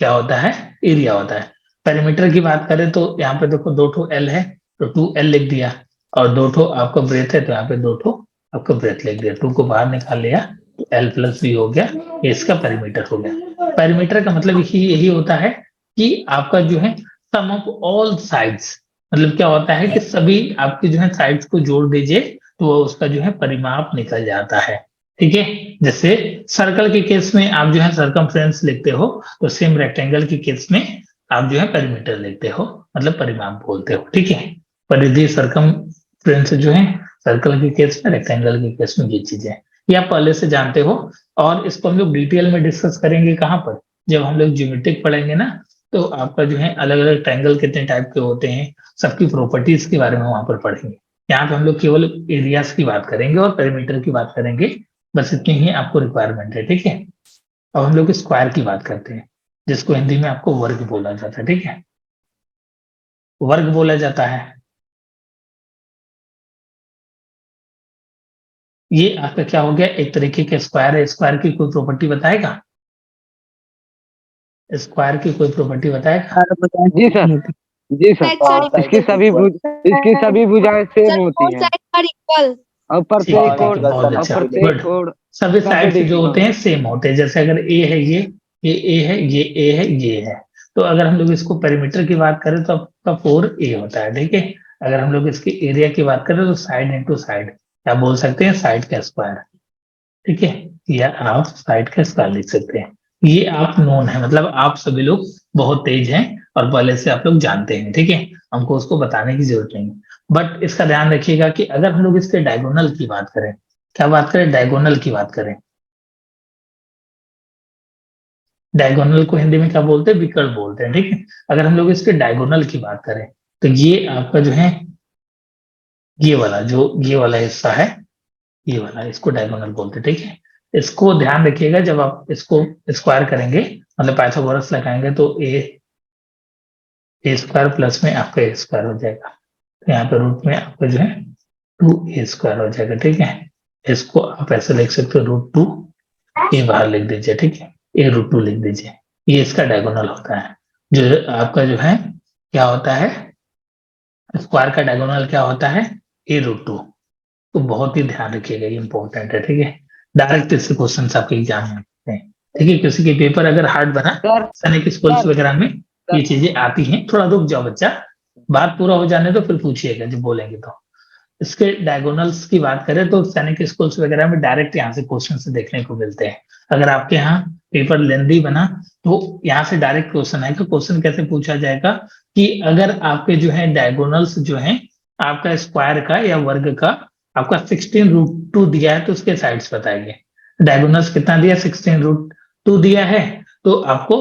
क्या होता है, एरिया होता है। पेरीमीटर की बात करें तो यहाँ पे देखो 2 एल है तो 2L लिख दिया, और 2 आपका ब्रेथ है तो यहाँ पे 2 आपका ब्रेथ लिख दिया, 2 को बाहर निकाल लिया तो L+V हो गया, ये इसका पेरीमीटर हो गया। पेरीमीटर का मतलब यही होता है कि आपका जो है सम ऑफ ऑल साइड्स, मतलब क्या होता है कि सभी आपके जो है साइड्स को जोड़ दीजिए तो वो उसका जो है परिमाप निकल जाता है, ठीक है। जैसे सर्कल के केस में आप जो है सर्कमफ्रेंस लिखते हो, तो सेम रेक्टेंगल के केस में आप जो है पेरीमीटर लिखते हो, मतलब परिमाप बोलते हो, ठीक है। परिधि सर्कमफ्रेंस जो है सर्कल के केस में, रेक्टेंगल के केस में, ये चीजें ये आप पहले से जानते हो। और इसको हम लोग डिटेल में डिस्कस करेंगे कहाँ पर, जब हम लोग ज्योमेट्रिक पढ़ेंगे ना, तो आपका जो है अलग अलग ट्रायंगल कितने टाइप के होते हैं, सबकी प्रॉपर्टीज के बारे में वहां पर पढ़ेंगे। यहाँ पे हम लोग केवल एरियाज की बात करेंगे और पेरीमीटर की बात करेंगे, बस इतनी ही आपको रिक्वायरमेंट है, ठीक है। अब हम लोग स्क्वायर की बात करते हैं, जिसको हिंदी में आपको वर्ग बोला जाता है, ठीक है, वर्ग बोला जाता है। ये आपका क्या हो गया, एक तरीके का स्क्वायर है। स्क्वायर की कोई प्रॉपर्टी बताएगा, स्क्वायर की कोई प्रॉपर्टी बताएगा? जी सर। जी सर, Right side इसकी equal to सभी four. इसकी सभी भुजाएं सेम Sir, होती both हैं sides are equal. और ठीक है, प्रत्येक ठीक कोण है, बहुत और अच्छा, प्रत्येक गुड। कोण सभी साइड्स जो होते परपेंडिकुलर हैं सेम होते हैं, जैसे अगर ए है, ये ए है, ये ए है, ये है, तो अगर हम लोग इसको पेरीमीटर की बात करें तो आपका 4A होता है, ठीक है। अगर हम लोग इसके एरिया की बात करें तो साइड इंटू साइड, क्या बोल सकते हैं, साइड का स्क्वायर, ठीक है, या आप साइड का स्क्वायर लिख सकते हैं। ये आप नोन है, मतलब आप सभी लोग बहुत तेज हैं और पहले से आप लोग जानते हैं, ठीक है, हमको उसको बताने की जरूरत नहीं है। बट इसका ध्यान रखिएगा कि अगर हम लोग इसके डायगोनल की बात करें, क्या बात करें, डायगोनल की बात करें, डायगोनल को हिंदी में क्या बोलते हैं, विकर्ण बोलते हैं, ठीक है। अगर हम लोग इसके डायगोनल की बात करें तो ये आपका जो है ये वाला, जो ये वाला हिस्सा है, ये वाला, इसको डायगोनल बोलते हैं, ठीक है। इसको ध्यान रखिएगा, जब आप इसको स्क्वायर करेंगे, मतलब पाइथागोरस लगाएंगे, तो ए स्क्वायर प्लस में आपका ए स्क्वायर हो जाएगा, तो यहाँ पे रूट में आपका जो है 2A² हो जाएगा, ठीक है। इसको आप ऐसे लिख सकते हो, √2, ये बाहर लिख दीजिए, ठीक है, A√2 लिख दीजिए। ये इसका डायगोनल होता है, जो आपका जो है क्या होता है, स्क्वायर का डायगोनल क्या होता है, A√2। तो बहुत ही ध्यान रखिएगा, ये इंपॉर्टेंट है, ठीक है। डायरेक्ट इससे क्वेश्चन आपके एग्जाम में आते हैं, ठीक है। किसी के पेपर अगर हार्ड बना, सर सैनिक स्कूल्स वगैरह में ये चीजें आती हैं। थोड़ा रुक जाओ बच्चा, बात पूरा हो जाने तो फिर पूछिएगा जब बोलेंगे तो। इसके डायगोनल्स की बात करें तो सैनिक स्कूल्स वगैरह में डायरेक्ट यहाँ से क्वेश्चन से देखने को मिलते हैं। अगर आपके यहाँ पेपर लेंदी बना तो यहाँ से डायरेक्ट क्वेश्चन आएगा। क्वेश्चन कैसे पूछा जाएगा कि अगर आपके जो है डायगोनल्स जो है आपका स्क्वायर का या वर्ग का आपका 16√2 दिया है तो उसके साइड्स बताइए। डायगोनल्स कितना दिया, 16√2 दिया है, तो आपको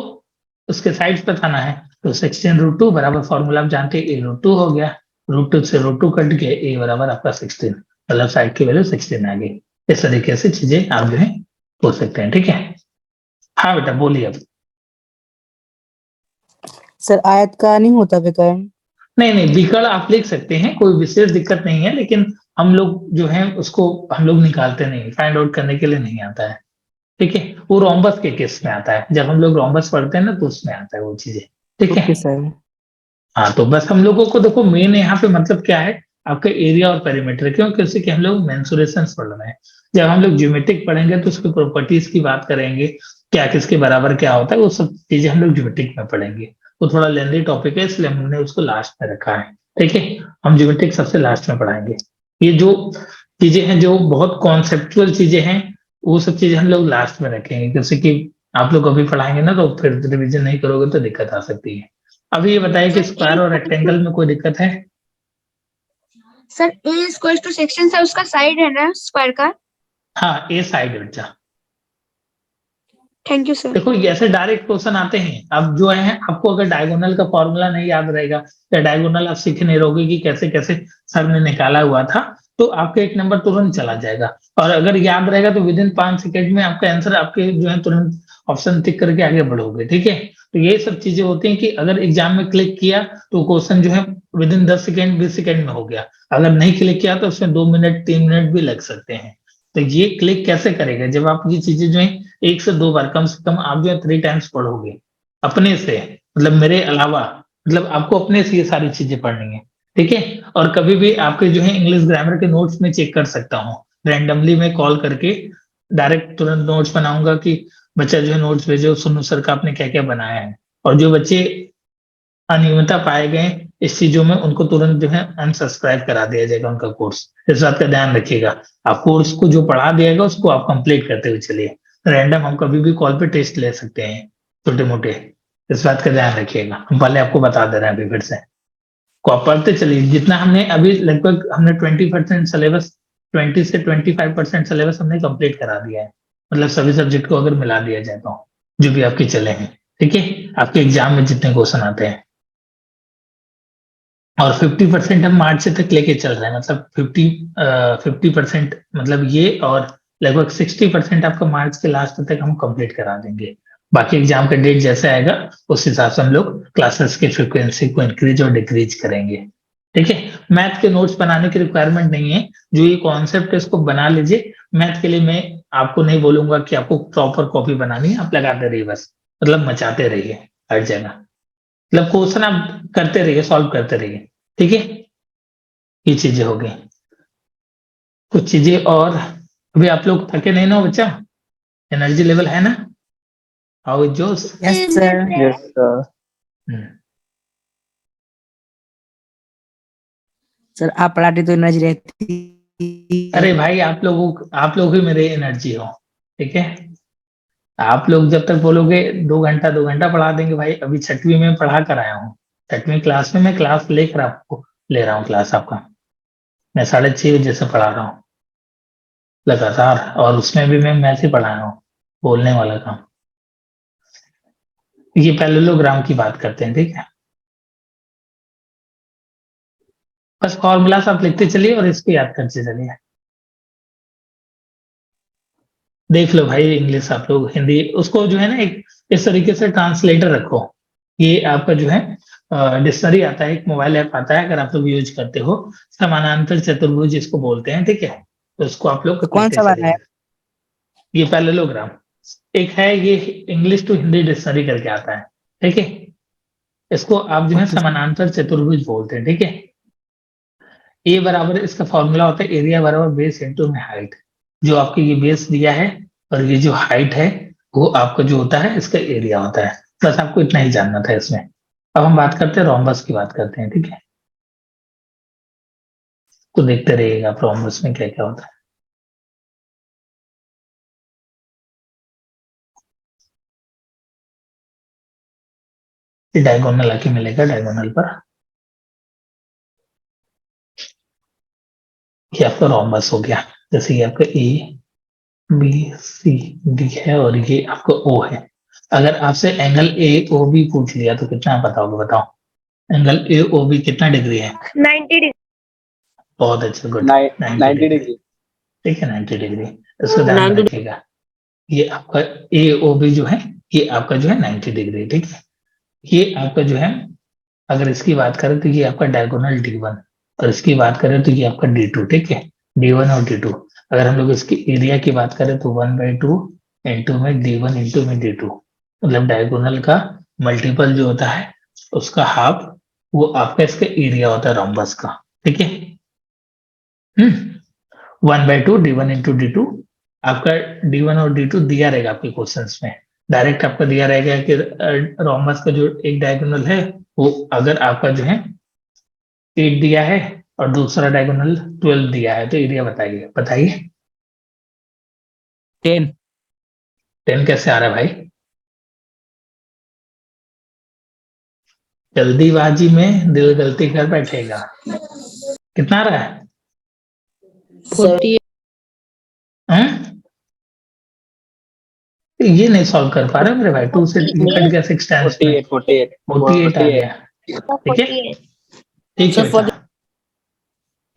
उसके साइड्स बताना है। तो 16√2 बराबर फॉर्मूला आप जानते हैं, A√2 हो गया, √2 से √2 कट के A बराबर आपका 16, मतलब साइड की वैल्यू 16 आ गई। इस तरीके से चीजें आप जो है पूछ सकते हैं, ठीक है। हाँ बेटा बोलिए अब। सर आयत का नहीं होता विकर्ण? नहीं नहीं, विकर्ण आप लिख सकते हैं, कोई विशेष दिक्कत नहीं है, लेकिन हम लोग जो है उसको हम लोग निकालते नहीं, फाइंड आउट करने के लिए नहीं आता है, ठीक है। वो रोम्बस के केस में आता है, जब हम लोग रोम्बस पढ़ते हैं ना तो उसमें आता है वो चीजें, ठीक है। Okay sir. हाँ तो बस हम लोगों को देखो मेन यहाँ पे मतलब क्या है, आपका एरिया और पेरीमीटर, क्यों, क्योंकि हम लोग मेंसुरेशन पढ़ रहे हैं। जब हम लोग ज्योमेट्रिक पढ़ेंगे तो उसकी प्रॉपर्टीज की बात करेंगे, क्या किसके बराबर क्या होता है, वो सब चीजें हम लोग ज्योमेट्रिक में पढ़ेंगे। वो थोड़ा लेंदी टॉपिक है, इसलिए हमने उसको लास्ट में रखा है। ठीक है, हम ज्योमेट्रिक सबसे लास्ट में पढ़ाएंगे। ये जो चीजें हैं जो बहुत कॉन्सेप्चुअल चीजें हैं, वो सब चीजें हम लोग लास्ट में रखेंगे, जैसे कि आप लोग अभी पढ़ाएंगे ना तो फिर रिवीजन नहीं करोगे तो दिक्कत आ सकती है। अभी ये बताइए कि स्क्वायर और रेक्टेंगल में कोई दिक्कत है? Sir a equal to section है, उसका साइड है ना स्क्वायर का? हाँ, ए साइड बच्चा। Thank you sir. देखो ये ऐसे डायरेक्ट क्वेश्चन आते हैं। अब जो है आपको अगर डायगोनल का फॉर्मूला नहीं याद रहेगा या डायगोनल आप सीखे नहीं रहोगे कि कैसे कैसे सर ने निकाला हुआ था, तो आपका एक नंबर तुरंत चला जाएगा। और अगर याद रहेगा तो विद इन 5 सेकेंड में आपका आंसर आपके जो है तुरंत ऑप्शन टिक करके आगे बढ़ोगे। ठीक है, तो ये सब चीजें होती हैं कि अगर एग्जाम में क्लिक किया तो क्वेश्चन जो है विद इन 10 सेकेंड 20 सेकेंड में हो गया। अगर नहीं क्लिक किया तो उसमें 2 मिनट 3 मिनट भी लग सकते हैं। तो ये क्लिक कैसे करेगा, जब आप ये चीजें जो है 1 से 2 बार कम से कम आप जो है 3 टाइम्स पढ़ोगे अपने से, मतलब मेरे अलावा, मतलब आपको अपने से ये सारी चीजें पढ़नी है। ठीक है, और कभी भी आपके जो है इंग्लिश ग्रामर के नोट्स में चेक कर सकता हूँ रैंडमली मैं कॉल करके, डायरेक्ट तुरंत नोट्स बनाऊंगा कि बच्चा जो है नोट्स भेजो, सुनो सर का आपने क्या क्या बनाया है। और जो बच्चे अनियमितता पाए गए इस चीजों में, उनको तुरंत जो है अनसब्सक्राइब करा दिया जाएगा उनका कोर्स। इस बात का ध्यान रखिएगा। आप कोर्स को जो पढ़ा दिएगा उसको आप कंप्लीट करते हुए चलिए। रैंडम हम कभी भी कॉल पे टेस्ट ले सकते हैं छोटे मोटे, इस बात का ध्यान रखिएगा। हम पहले आपको बता दे रहे हैं अभी फिर से, को आप पढ़ते चलिए। जितना हमने अभी लगभग हमने 20% सिलेबस, 20 से 25% सिलेबस हमने कंप्लीट करा दिया है, मतलब सभी सब्जेक्ट को अगर मिला दिया जाए तो, जो भी आपके चले हैं। ठीक है, आपके एग्जाम में जितने क्वेश्चन आते हैं। और 50% हम मार्च से तक लेके चल रहे हैं, मतलब 50% मतलब ये, और लगभग 60% आपका मार्च के लास्ट तक हम कंप्लीट करा देंगे। बाकी एग्जाम का डेट जैसे आएगा उस हिसाब से हम लोग क्लासेस की फ्रिक्वेंसी को इंक्रीज और डिक्रीज करेंगे। ठीक है, मैथ के नोट्स बनाने की रिक्वायरमेंट नहीं है, जो ये कॉन्सेप्ट है इसको बना लीजिए। मैथ के लिए मैं आपको नहीं बोलूंगा कि आपको प्रॉपर कॉपी बनानी है, आप लगाते रहिए बस, मतलब मचाते रहिए हर जगह, मतलब क्वेश्चन आप करते रहिए, सॉल्व करते रहिए। ठीक है, ये चीजें हो गई। कुछ चीजें और, अभी आप लोग थके नहीं ना हो बच्चा, एनर्जी लेवल है ना, हाउ इज जोश? Yes sir. Yes sir. Sir आप पढ़ाते तो एनर्जी रहती। अरे भाई आप लोग ही मेरे एनर्जी हो। ठीक है, आप लोग जब तक बोलोगे 2 घंटा 2 घंटा पढ़ा देंगे भाई। अभी 6वीं में पढ़ा कर आया हूँ, 6वीं क्लास में मैं क्लास लेकर आपको ले रहा हूँ क्लास आपका। मैं 6:30 बजे से पढ़ा रहा हूँ लगातार, और उसमें भी मैं मैथ ही पढ़ाया हूँ, बोलने वाला काम। ये पैरेललोग्राम की बात करते हैं। ठीक है, बस फॉर्मूलास आप लिखते चलिए और इसको याद करते चलिए। देख लो भाई इंग्लिश आप लोग, हिंदी उसको जो है ना एक इस तरीके से ट्रांसलेटर रखो। ये आपका जो है डिक्शनरी आता है, एक मोबाइल ऐप आता है, अगर आप लोग यूज करते हो, समानांतर चतुर्भुज इसको बोलते हैं। ठीक है, तो इसको आप तो लोग कौन लिखते सा वाला है? चलिए। ये पैरेललोग्राम एक है, ये इंग्लिश टू हिंदी डिक्शनरी करके आता है। ठीक है, इसको आप जो है ओके सर। समानांतर चतुर्भुज बोलते हैं। ठीक है, ए बराबर इसका फॉर्मूला होता है एरिया बराबर बेस इंटू में हाइट। जो आपके ये बेस दिया है और ये जो हाइट है वो आपका जो होता है इसका एरिया होता है। बस आपको इतना ही जानना था इसमें। अब हम बात करते हैं रोम्बस की बात करते हैं। ठीक है, तो देखते रहिएगा आप रोम्बस में क्या क्या होता है। डायगोनल आके मिलेगा, डायगोनल पर ये आपका रोम्बस हो गया। जैसे ये आपका ए बी सी डी है और ये आपका ओ है। अगर आपसे एंगल ए ओ बी पूछ लिया तो कितना बताओगे, बताओ एंगल ए ओ बी कितना डिग्री है? 90 डिग्री। बहुत अच्छा, गुड। 90 90 डिग्री। डिग्री। ठीक है, 90 डिग्री, इसको ध्यान में रखिएगा। ये आपका ए ओ बी जो है, ये आपका जो है 90 डिग्री। ठीक है, ये आपका जो है, अगर इसकी बात करें तो ये आपका डायगोनल D1, और इसकी बात करें तो ये आपका D2। ठीक है, D1 और D2। अगर हम लोग इसकी एरिया की बात करें तो 1/2 इंटू में D1 इंटू में D2, मतलब डायगोनल का मल्टीपल जो होता है उसका हाफ, वो आपका इसका एरिया होता है रोम्बस का। ठीक है, 1/2 D1 इंटू D2। आपका D1 और D2 दिया रहेगा आपके क्वेश्चंस में, डायरेक्ट आपको दिया रहेगा कि रोमबस का जो एक डायगोनल है वो अगर आपका जो है 8 दिया है और दूसरा डायगोनल 12 दिया है तो एरिया बताइए बताइए। 10। 10 कैसे आ रहा है भाई? जल्दीबाजी में दिल गलती कर बैठेगा। कितना आ रहा है? 48। हैं? ये नहीं सॉल्व कर पा रहे मेरे भाई। 2 से ये कट गया 6 टाइम्स में 48 48 आ गया। ठीक है ठीक है बच्चा,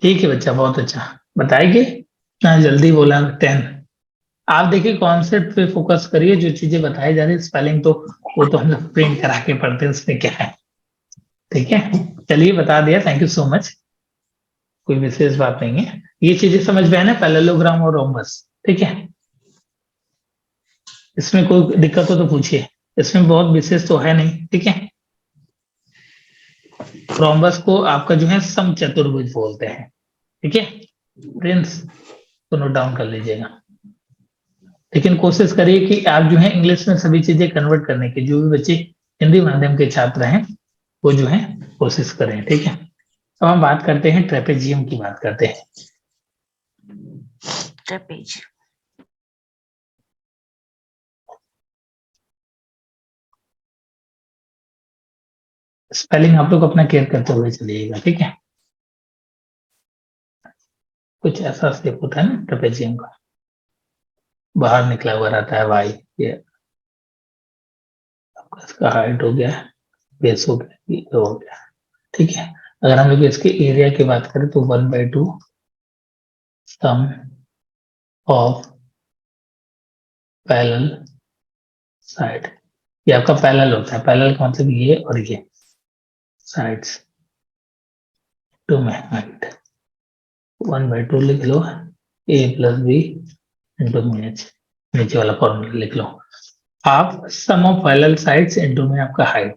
ठीक है बच्चा, बहुत अच्छा बताएगी। इतना जल्दी बोला 10। आप देखिए कॉन्सेप्ट पे फोकस करिए, जो चीजें बताई जा रही है स्पेलिंग तो वो तो हम लोग प्रिंट करा के पढ़ते हैं, उसमें क्या है। ठीक है चलिए बता दिया, थैंक यू सो मच, कोई विशेष बात नहीं है। ये चीजें समझ में आए ना, पैरेललोग्राम और रोम्बस। ठीक है इसमें कोई दिक्कत हो तो पूछिए, इसमें बहुत विशेष तो है नहीं। ठीक है रोम्बस को आपका जो है समचतुर्भुज बोलते हैं। ठीक है प्रिंस तो नोट डाउन कर लीजिएगा। लेकिन कोशिश करिए कि आप जो है इंग्लिश में सभी चीजें कन्वर्ट करने की, जो भी बच्चे हिंदी माध्यम के छात्र हैं वो जो है कोशिश करें। ठीक है अब हम बात करते हैं ट्रेपेजियम की, बात करते हैं। ट्रेपेज। स्पेलिंग आप लोग अपना केयर करते हुए चलिएगा। ठीक है कुछ ऐसा स्टेप होता है ना ट्रेपेजियम का, बाहर निकला हुआ रहता है भाई। ये आपका इसका हाइट हो गया, बेस हो गया, ये हो गया। ठीक है अगर हम लोग इसके एरिया की बात करें तो 1/2 सम ऑफ पैरेलल साइड। ये आपका पैरेलल होता है, पैरेलल का मतलब ये और ये साइड्स टू में हाइट 1/2 लिख लो, a प्लस बी इंटू में h, नीचे वाला फॉर्मूला लिख लो। आप सम ऑफ पैरेलल साइड्स इंटू में आपका हाइट,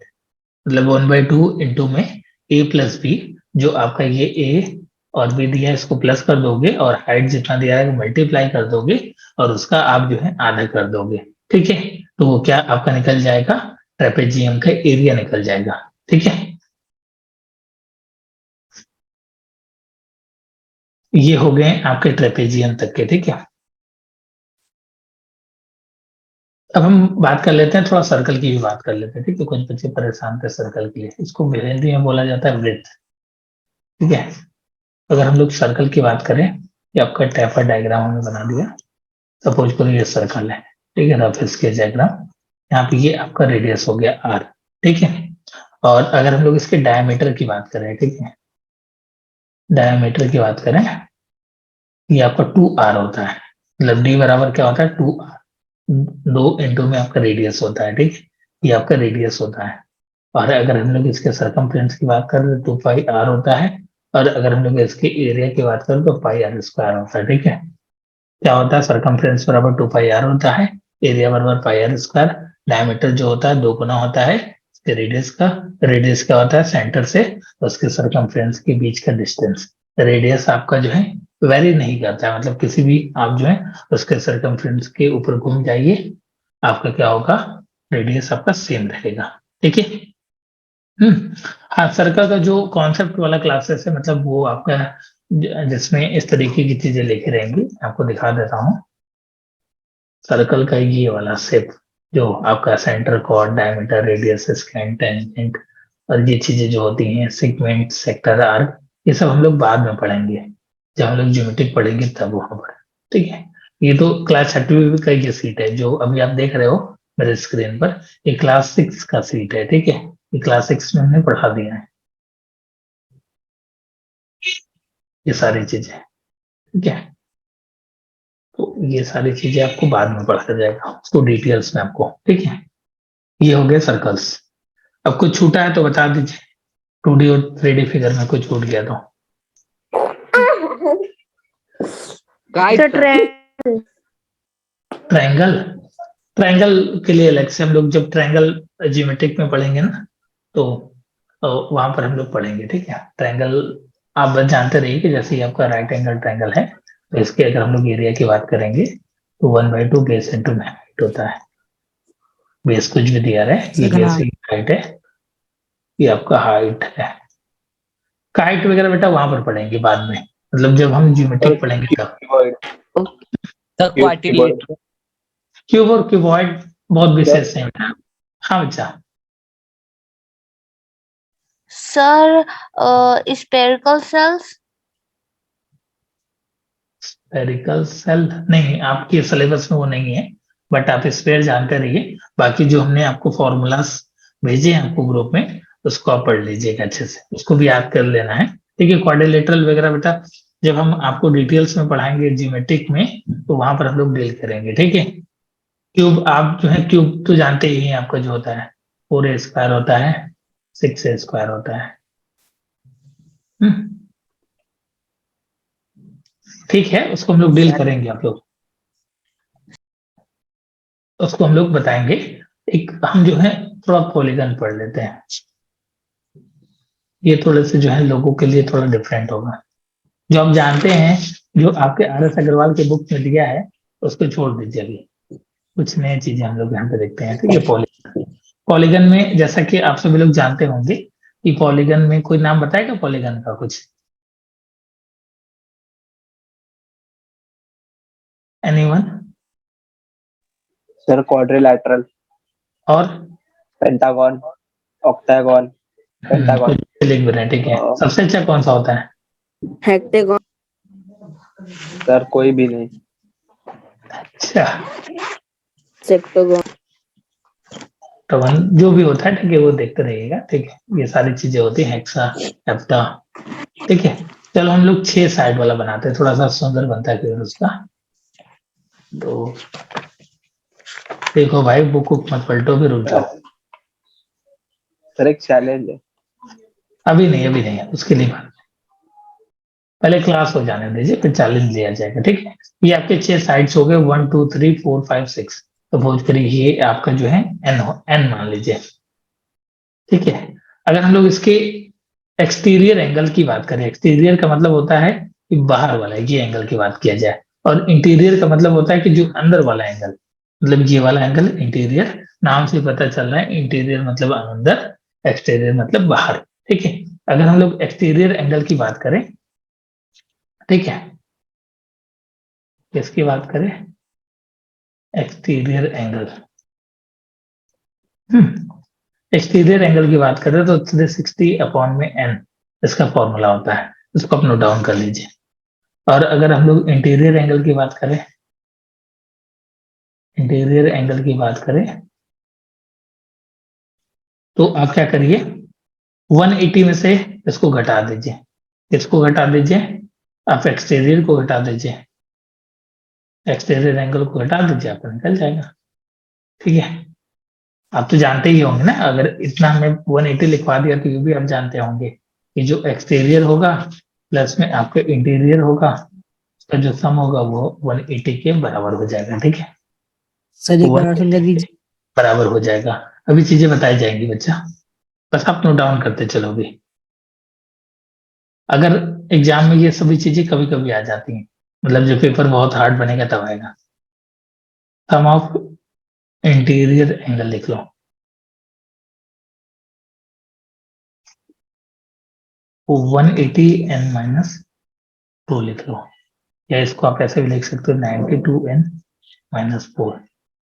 मतलब 1/2 इंटू में a प्लस बी, जो आपका ये a और b दिया है इसको प्लस कर दोगे और हाइट जितना दिया है मल्टीप्लाई कर दोगे और उसका आप जो है आधा कर दोगे। ठीक है तो वो क्या आपका निकल जाएगा, ट्रेपेजियम का एरिया निकल जाएगा। ठीक है ये हो गए आपके ट्रेपेजियम तक के। ठीक है अब हम बात कर लेते हैं थोड़ा सर्कल की भी बात कर लेते हैं। ठीक है कुछ बच्चे परेशान थे सर्कल के लिए, इसको हिंदी में बोला जाता है वृत्त। ठीक है अगर हम लोग सर्कल की बात करें, ये आपका टैपर डायग्राम हमने बना दिया। सपोज करो ये सर्कल है, ठीक है रफ स्केच डायग्राम। यहाँ पे ये आपका रेडियस हो गया r। ठीक है और अगर हम लोग इसके डायमीटर की बात करें, ठीक है डायमीटर की बात करें, ये आपका 2r होता है, मतलब d बराबर क्या होता है 2r, 2 इंटू में आपका रेडियस होता है। ठीक ये आपका रेडियस होता है। और अगर हम लोग इसके सरकमफ्रेंस की बात करें तो 2πr होता है, और अगर हम लोग इसके एरिया की बात करें तो πr² होता है। ठीक है क्या होता है, सरकमफ्रेंस बराबर 2πr होता है, एरिया बराबर πr², डायमीटर जो होता है 2 गुना होता है इसके रेडियस का। रेडियस क्या होता है, सेंटर से उसके सरकमफ्रेंस के बीच का डिस्टेंस। रेडियस आपका जो है वेरी नहीं करता है, मतलब किसी भी आप जो है उसके सरकमफ्रेंस के ऊपर घूम जाइए आपका क्या होगा, रेडियस आपका सेम रहेगा। ठीक है हाँ सर्कल का जो कॉन्सेप्ट वाला क्लासेस है, मतलब वो आपका जिसमें इस तरीके की चीजें लिखी रहेंगी, आपको दिखा देता हूँ। सर्कल का ये वाला शेप जो आपका centre chord diameter radius secant tangent और ये चीजें जो होती हैं सेगमेंट सेक्टर आर्क, ये सब हम लोग बाद में पढ़ेंगे जब हम लोग ज्योमेट्रिक पढ़ेंगे तब वहां पर। ठीक है ये तो क्लास 6वीं का ये सीट है जो अभी आप देख रहे हो मेरे स्क्रीन पर, ये क्लास 6 का सीट है। ठीक है ये क्लास 6 में हमने पढ़ा दिया है ये सारी चीजें। ठीक है तो ये सारी चीजें आपको बाद में पढ़ा जाएगा उसको डिटेल्स में आपको। ठीक है ये हो गए सर्कल्स। अब कुछ छूटा है तो बता दीजिए, 2D और 3D फिगर में कुछ छूट गया तो। ट्रायंगल, ट्रायंगल के लिए अलग से हम लोग जब ट्रायंगल ज्योमेट्रिक में पढ़ेंगे ना तो वहां पर हम लोग पढ़ेंगे। ठीक है ट्रायंगल आप बस जानते रहिए कि जैसे ही आपका राइट एंगल ट्रायंगल है तो इसके अगर हम लोग एरिया की बात करेंगे तो 1/2 बेस इंटू में हाइट होता है। बेस कुछ भी दिया रहे, ये Second बेस half. हाइट है, ये आपका हाइट है। हाइट वगैरह बेटा वहां पर पढ़ेंगे बाद में, मतलब जब हम ज्योमेट्रिक पढ़ेंगे तब। सर क्वार्टिलेटरल क्यूब और क्यूबॉइड बहुत विशेष है बेटा। हाँ बच्चा, sir spherical cells. Spherical cell नहीं, आपके सिलेबस में वो नहीं है, बट आप स्पेयर जानते रहिए। बाकी जो हमने आपको फॉर्मूलास भेजे हैं आपको ग्रुप में, उसको आप पढ़ लीजिएगा अच्छे से, उसको भी याद कर लेना है। ठीक है, क्वाड्रिलेटरल वगैरह बेटा जब हम आपको डिटेल्स में पढ़ाएंगे ज्योमेट्रिक में, तो वहां पर हम लोग डील करेंगे। ठीक है, क्यूब आप जो है, क्यूब तो जानते ही हैं आपका जो होता है 4a² होता है, 6a² होता है। ठीक है, उसको हम लोग डील करेंगे, आप लोग उसको हम लोग बताएंगे। एक हम जो है थोड़ा पॉलीगन पढ़ लेते हैं, ये थोड़े से जो है लोगों के लिए थोड़ा डिफरेंट होगा। जो आप जानते हैं, जो आपके RS अग्रवाल के बुक में दिया है, उसको छोड़ दीजिए। अभी कुछ नई चीजें हम लोग यहाँ पे देखते हैं। ठीक है, पॉलीगन, पॉलीगन में जैसा कि आप सभी लोग जानते होंगे कि पॉलीगन में कोई नाम बताएगा पॉलीगन का कुछ? एनीवन? सर क्वाड्रिलैटरल, और पेंटागन, ऑक्टागन, पेंटागन, कुछ लिख भी रहे हैं। ठीक है, सबसे अच्छा कौन सा होता है? हेक्टेगन. सर कोई भी नहीं। अच्छा, सेक्टोगन. तो जो भी होता है, ठीक है, वो देखते रहिएगा। ठीक है, ये सारी चीजें होती है, हेक्सा, हेप्टा। ठीक है, चलो हम लोग 6 साइड वाला बनाते हैं, थोड़ा सा सुंदर बनता है फिर उसका। तो देखो भाई, बुक मत पलटो, भी रुक जाओ। सर एक चैलेंज है। अभी नहीं, अभी नहीं है, उसके लिए बात। पहले क्लास हो जाने दीजिए, फिर चैलेंज लिया जाएगा। ठीक है, ये आपके 6 साइड्स हो गए, 1 2 3 4 5 6। तो भोज करिए, ये आपका जो है n मान लीजिए। ठीक है, अगर हम लोग इसके एक्सटीरियर एंगल की बात करें, एक्सटीरियर का मतलब होता है कि बाहर वाला, ये एंगल की बात किया जाए, और इंटीरियर का मतलब होता है कि जो अंदर वाला एंगल, मतलब ये वाला एंगल इंटीरियर। नाम से पता चल रहा है, इंटीरियर मतलब अंदर, एक्सटीरियर मतलब बाहर। ठीक है, अगर हम लोग एक्सटीरियर एंगल की बात करें, ठीक है, किसकी बात करें? Exterior angle. एक्सटीरियर एंगल की बात करें तो 360/n इसका फॉर्मूला होता है, इसको आप नोट डाउन कर लीजिए। और अगर हम लोग इंटीरियर एंगल की बात करें, इंटीरियर एंगल की बात करें, तो आप क्या करिए, 180 में से इसको घटा दीजिए। इसको घटा दीजिए, आप एक्सटीरियर को घटा दीजिए, एक्सटीरियर एंगल को घटा दीजिए, आपको निकल जाएगा। ठीक है, आप तो जानते ही होंगे ना, अगर इतना हमने 180 लिखवा दिया तो ये भी आप जानते होंगे कि जो एक्सटीरियर होगा प्लस में आपके इंटीरियर होगा, उसका जो सम होगा वो 180 के बराबर हो जाएगा। ठीक है, सर एक बार 180 समझा दीजिए. बराबर हो जाएगा। अभी चीजें बताई जाएंगी बच्चा, बस आप नोट डाउन करते चलोगे। अगर एग्जाम में ये सभी चीजें कभी कभी आ जाती हैं, मतलब जो पेपर बहुत हार्ड बनेगा तब आएगा। सम ऑफ इंटीरियर एंगल लिख लो, वो 180n-2 लिख लो, या इसको आप ऐसे भी लिख सकते हो 92n-4,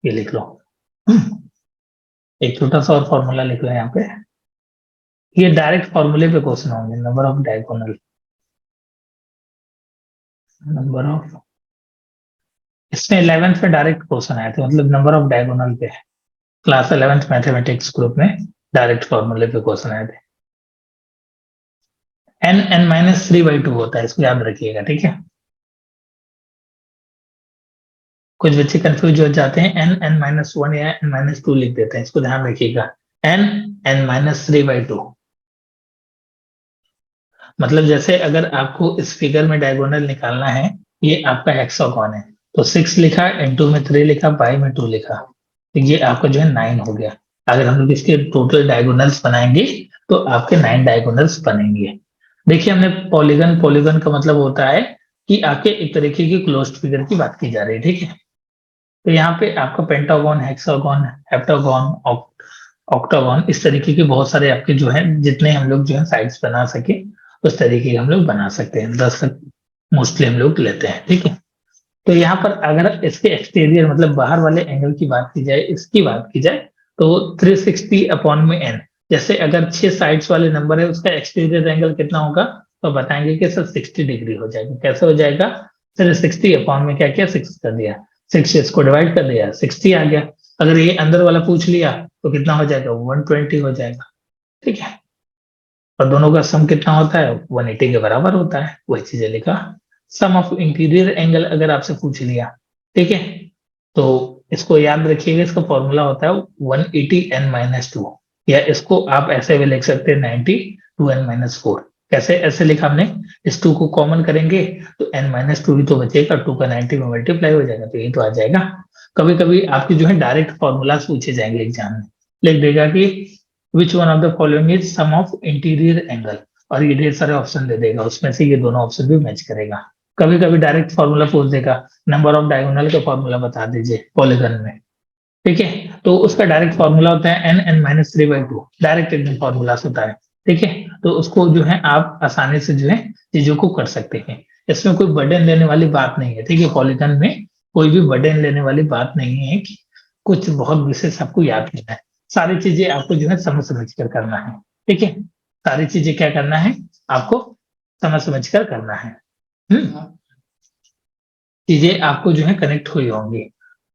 ये लिख लो। एक छोटा सा और फॉर्मूला लिख लो यहाँ पे, ये डायरेक्ट फॉर्मूले पे क्वेश्चन होंगे। Number of diagonal, number of, इसमें 11th में डायरेक्ट क्वेश्चन आए थे, मतलब नंबर ऑफ डायगोनल पे क्लास 11th मैथमेटिक्स ग्रुप में डायरेक्ट फॉर्मूले पे क्वेश्चन आए थे। n-3/2 होता है, इसको याद रखिएगा। ठीक है, कुछ बच्चे कंफ्यूज हो जाते हैं, n-1 या n-2 लिख देते हैं, इसको ध्यान रखिएगा। n-3/2 मतलब जैसे अगर आपको इस फिगर में डायगोनल निकालना है, ये आपका हेक्सागोन है, तो 6 लिखा, इनटू में 3 लिखा, बाई में 2 लिखा, तो ये आपका जो है 9 हो गया। अगर हम लोग इसके टोटल डायगोनल्स बनाएंगे तो आपके 9 डायगोनल्स बनेंगे। देखिए, हमने पॉलीगन, पॉलीगन का मतलब होता है कि आपके एक तरीके की क्लोज्ड फिगर की बात की जा रही है। ठीक है, तो यहाँ पे आपका पेंटागन, हेक्सागन, हेप्टागन, ऑक्टागन, इस तरीके के बहुत सारे आपके जो है, जितने हम लोग जो है साइड्स बना सके उस तरीके के हम लोग बना सकते हैं। 10 तक मोस्टली हम लोग लेते हैं, ठीक है। तो यहाँ पर अगर इसके एक्सटीरियर मतलब बाहर वाले एंगल की बात की जाए, इसकी बात की जाए, तो 360 अपॉन में n, जैसे अगर 6 साइड्स वाले नंबर है उसका एक्सटीरियर एंगल कितना होगा, तो बताएंगे कि सर 60 डिग्री हो जाएगा। कैसे हो जाएगा सर, 60 अपॉन में क्या किया, 6 कर दिया, 6 इसको डिवाइड कर दिया, 60 आ गया। अगर ये अंदर वाला पूछ लिया तो कितना हो जाएगा, 120 हो जाएगा, ठीक है। और दोनों का सम कितना होता है, 180 के बराबर होता है, वही चीजें लिखा। सम ऑफ इंटीरियर एंगल अगर आपसे पूछ लिया, ठीक है, तो इसको याद रखिएगा, इसका फॉर्मूला होता है 180n-2, या इसको आप ऐसे भी लिख सकते हैं 92n-4। कैसे ऐसे लिखा हमने, इस 2 को कॉमन करेंगे तो n-2 ही तो बचेगा, 2 का 90 में मल्टीप्लाई हो जाएगा, तो यही तो आ जाएगा। कभी कभी आपके जो है डायरेक्ट फॉर्मूला पूछे जाएंगे एग्जाम में, लिख देगा कि which one of the following is sum of interior angle, और ये ढेर सारे ऑप्शन दे देगा, उसमें से ये दोनों ऑप्शन भी मैच करेगा। कभी कभी डायरेक्ट फॉर्मूला पूछ देगा, नंबर ऑफ डायगोनल का फॉर्मूला बता दीजिए पॉलीगन में, ठीक है, तो उसका डायरेक्ट फॉर्मूला होता है n(n-3/2), डायरेक्ट एकदम फॉर्मूला होता है, ठीक है। तो उसको जो है आप आसानी से जो है चीजों को कर सकते हैं, इसमें कोई बर्डन लेने वाली बात नहीं है, ठीक है। पॉलीगन में कोई भी बर्डन लेने वाली बात नहीं है कि कुछ बहुत विशेष आपको याद करना है, सारी चीजें आपको जो है समझ समझ कर करना है, ठीक है। सारी चीजें क्या करना है, आपको समझ समझ कर करना है। चीजें आपको जो है कनेक्ट हुई होंगी।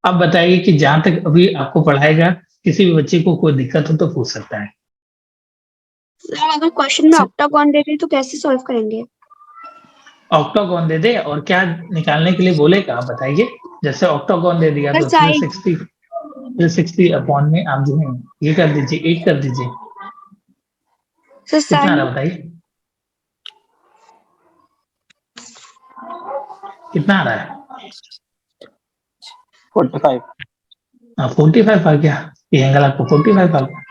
अब बताइए कि जहां तक अभी आपको पढ़ाएगा, किसी भी बच्चे को कोई दिक्कत हो तो पूछ सकता है। सर अगर क्वेश्चन में ऑक्टागन दे दे तो कैसे सॉल्व करेंगे? ऑक्टागन दे दे और क्या निकालने के लिए बोलेगा आप बताइए। जैसे ऑक्टागन दे दिया तो साइड 360 अपॉन में आप जो है ये कर दीजिए, 8 कर दीजिए। सर कितना आ रहा साइड बताइए, कितना आ रहा है? 45। 45 आ गया, ये एंगल आपको 45 आ गया,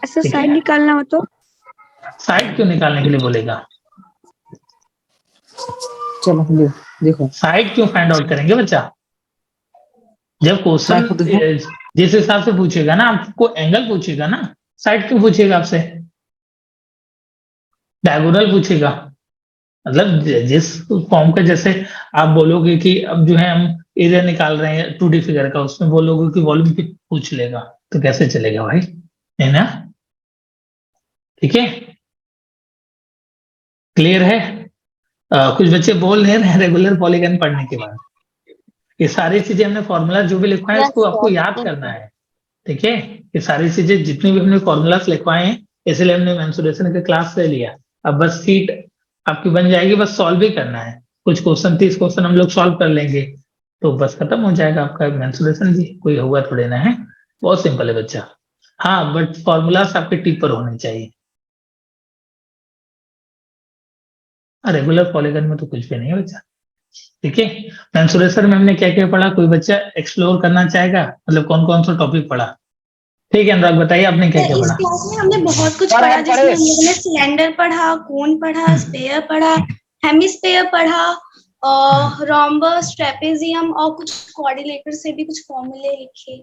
ऐसे ठीक साइड है। निकालना हो तो साइड क्यों निकालने के लिए बोलेगा, चलो देखो साइड क्यों फाइंड आउट करेंगे बच्चा, जब क्वेश्चन 545 जिस हिसाब से पूछेगा ना, आपको एंगल पूछेगा ना, साइड क्यों पूछेगा आपसे, डायगोनल पूछेगा। मतलब जिस फॉर्म का, जैसे आप बोलोगे कि अब जो है हम एरिया निकाल रहे हैं 2D फिगर का, उसमें बोलोगे कि वॉल्यूम पूछ लेगा, तो कैसे चलेगा भाई, है ना, ठीक है। क्लियर है? कुछ बच्चे बोल नहीं रहे हैं रेगुलर पॉलीगन पढ़ने के बाद, ये सारी चीजें हमने फॉर्मूला जो भी लिखवाए Yes, उसको आपको sir. याद करना है, ठीक है। ये सारी चीजें जितनी भी हमने फॉर्मूलास लिखवाए हैं, इसलिए हमने मेंसुरेशन का क्लास ले लिया। अब बस सीट आपकी बन जाएगी, बस सॉल्व भी करना है, कुछ क्वेश्चन 30 क्वेश्चन हम लोग सॉल्व कर लेंगे, तो बस खत्म हो जाएगा आपका मेंसुरेशन भी, कोई हुआ थोड़े ना है, बहुत सिंपल है बच्चा। हाँ बट फॉर्मूलास आपके टिप पर होने चाहिए, रेगुलर पॉलीगन में तो कुछ भी नहीं है बच्चा, ठीक है। मेंसुरेशन में हमने क्या क्या पढ़ा, कोई बच्चा एक्सप्लोर करना चाहेगा, मतलब कौन कौन सा टॉपिक पढ़ा, ठीक है अनुराग बताइए आपने क्या क्या इस पढ़ा। क्लास में हमने बहुत कुछ पढ़ा, जिसमें हम लोगों ने सिलेंडर पढ़ा, कोन पढ़ा, स्फीयर पढ़ा, हेमिस्फीयर पढ़ा, और रोम्बस, ट्रेपेजियम, और कुछ कोऑर्डिनेटर से भी कुछ फॉर्मूले लिखे।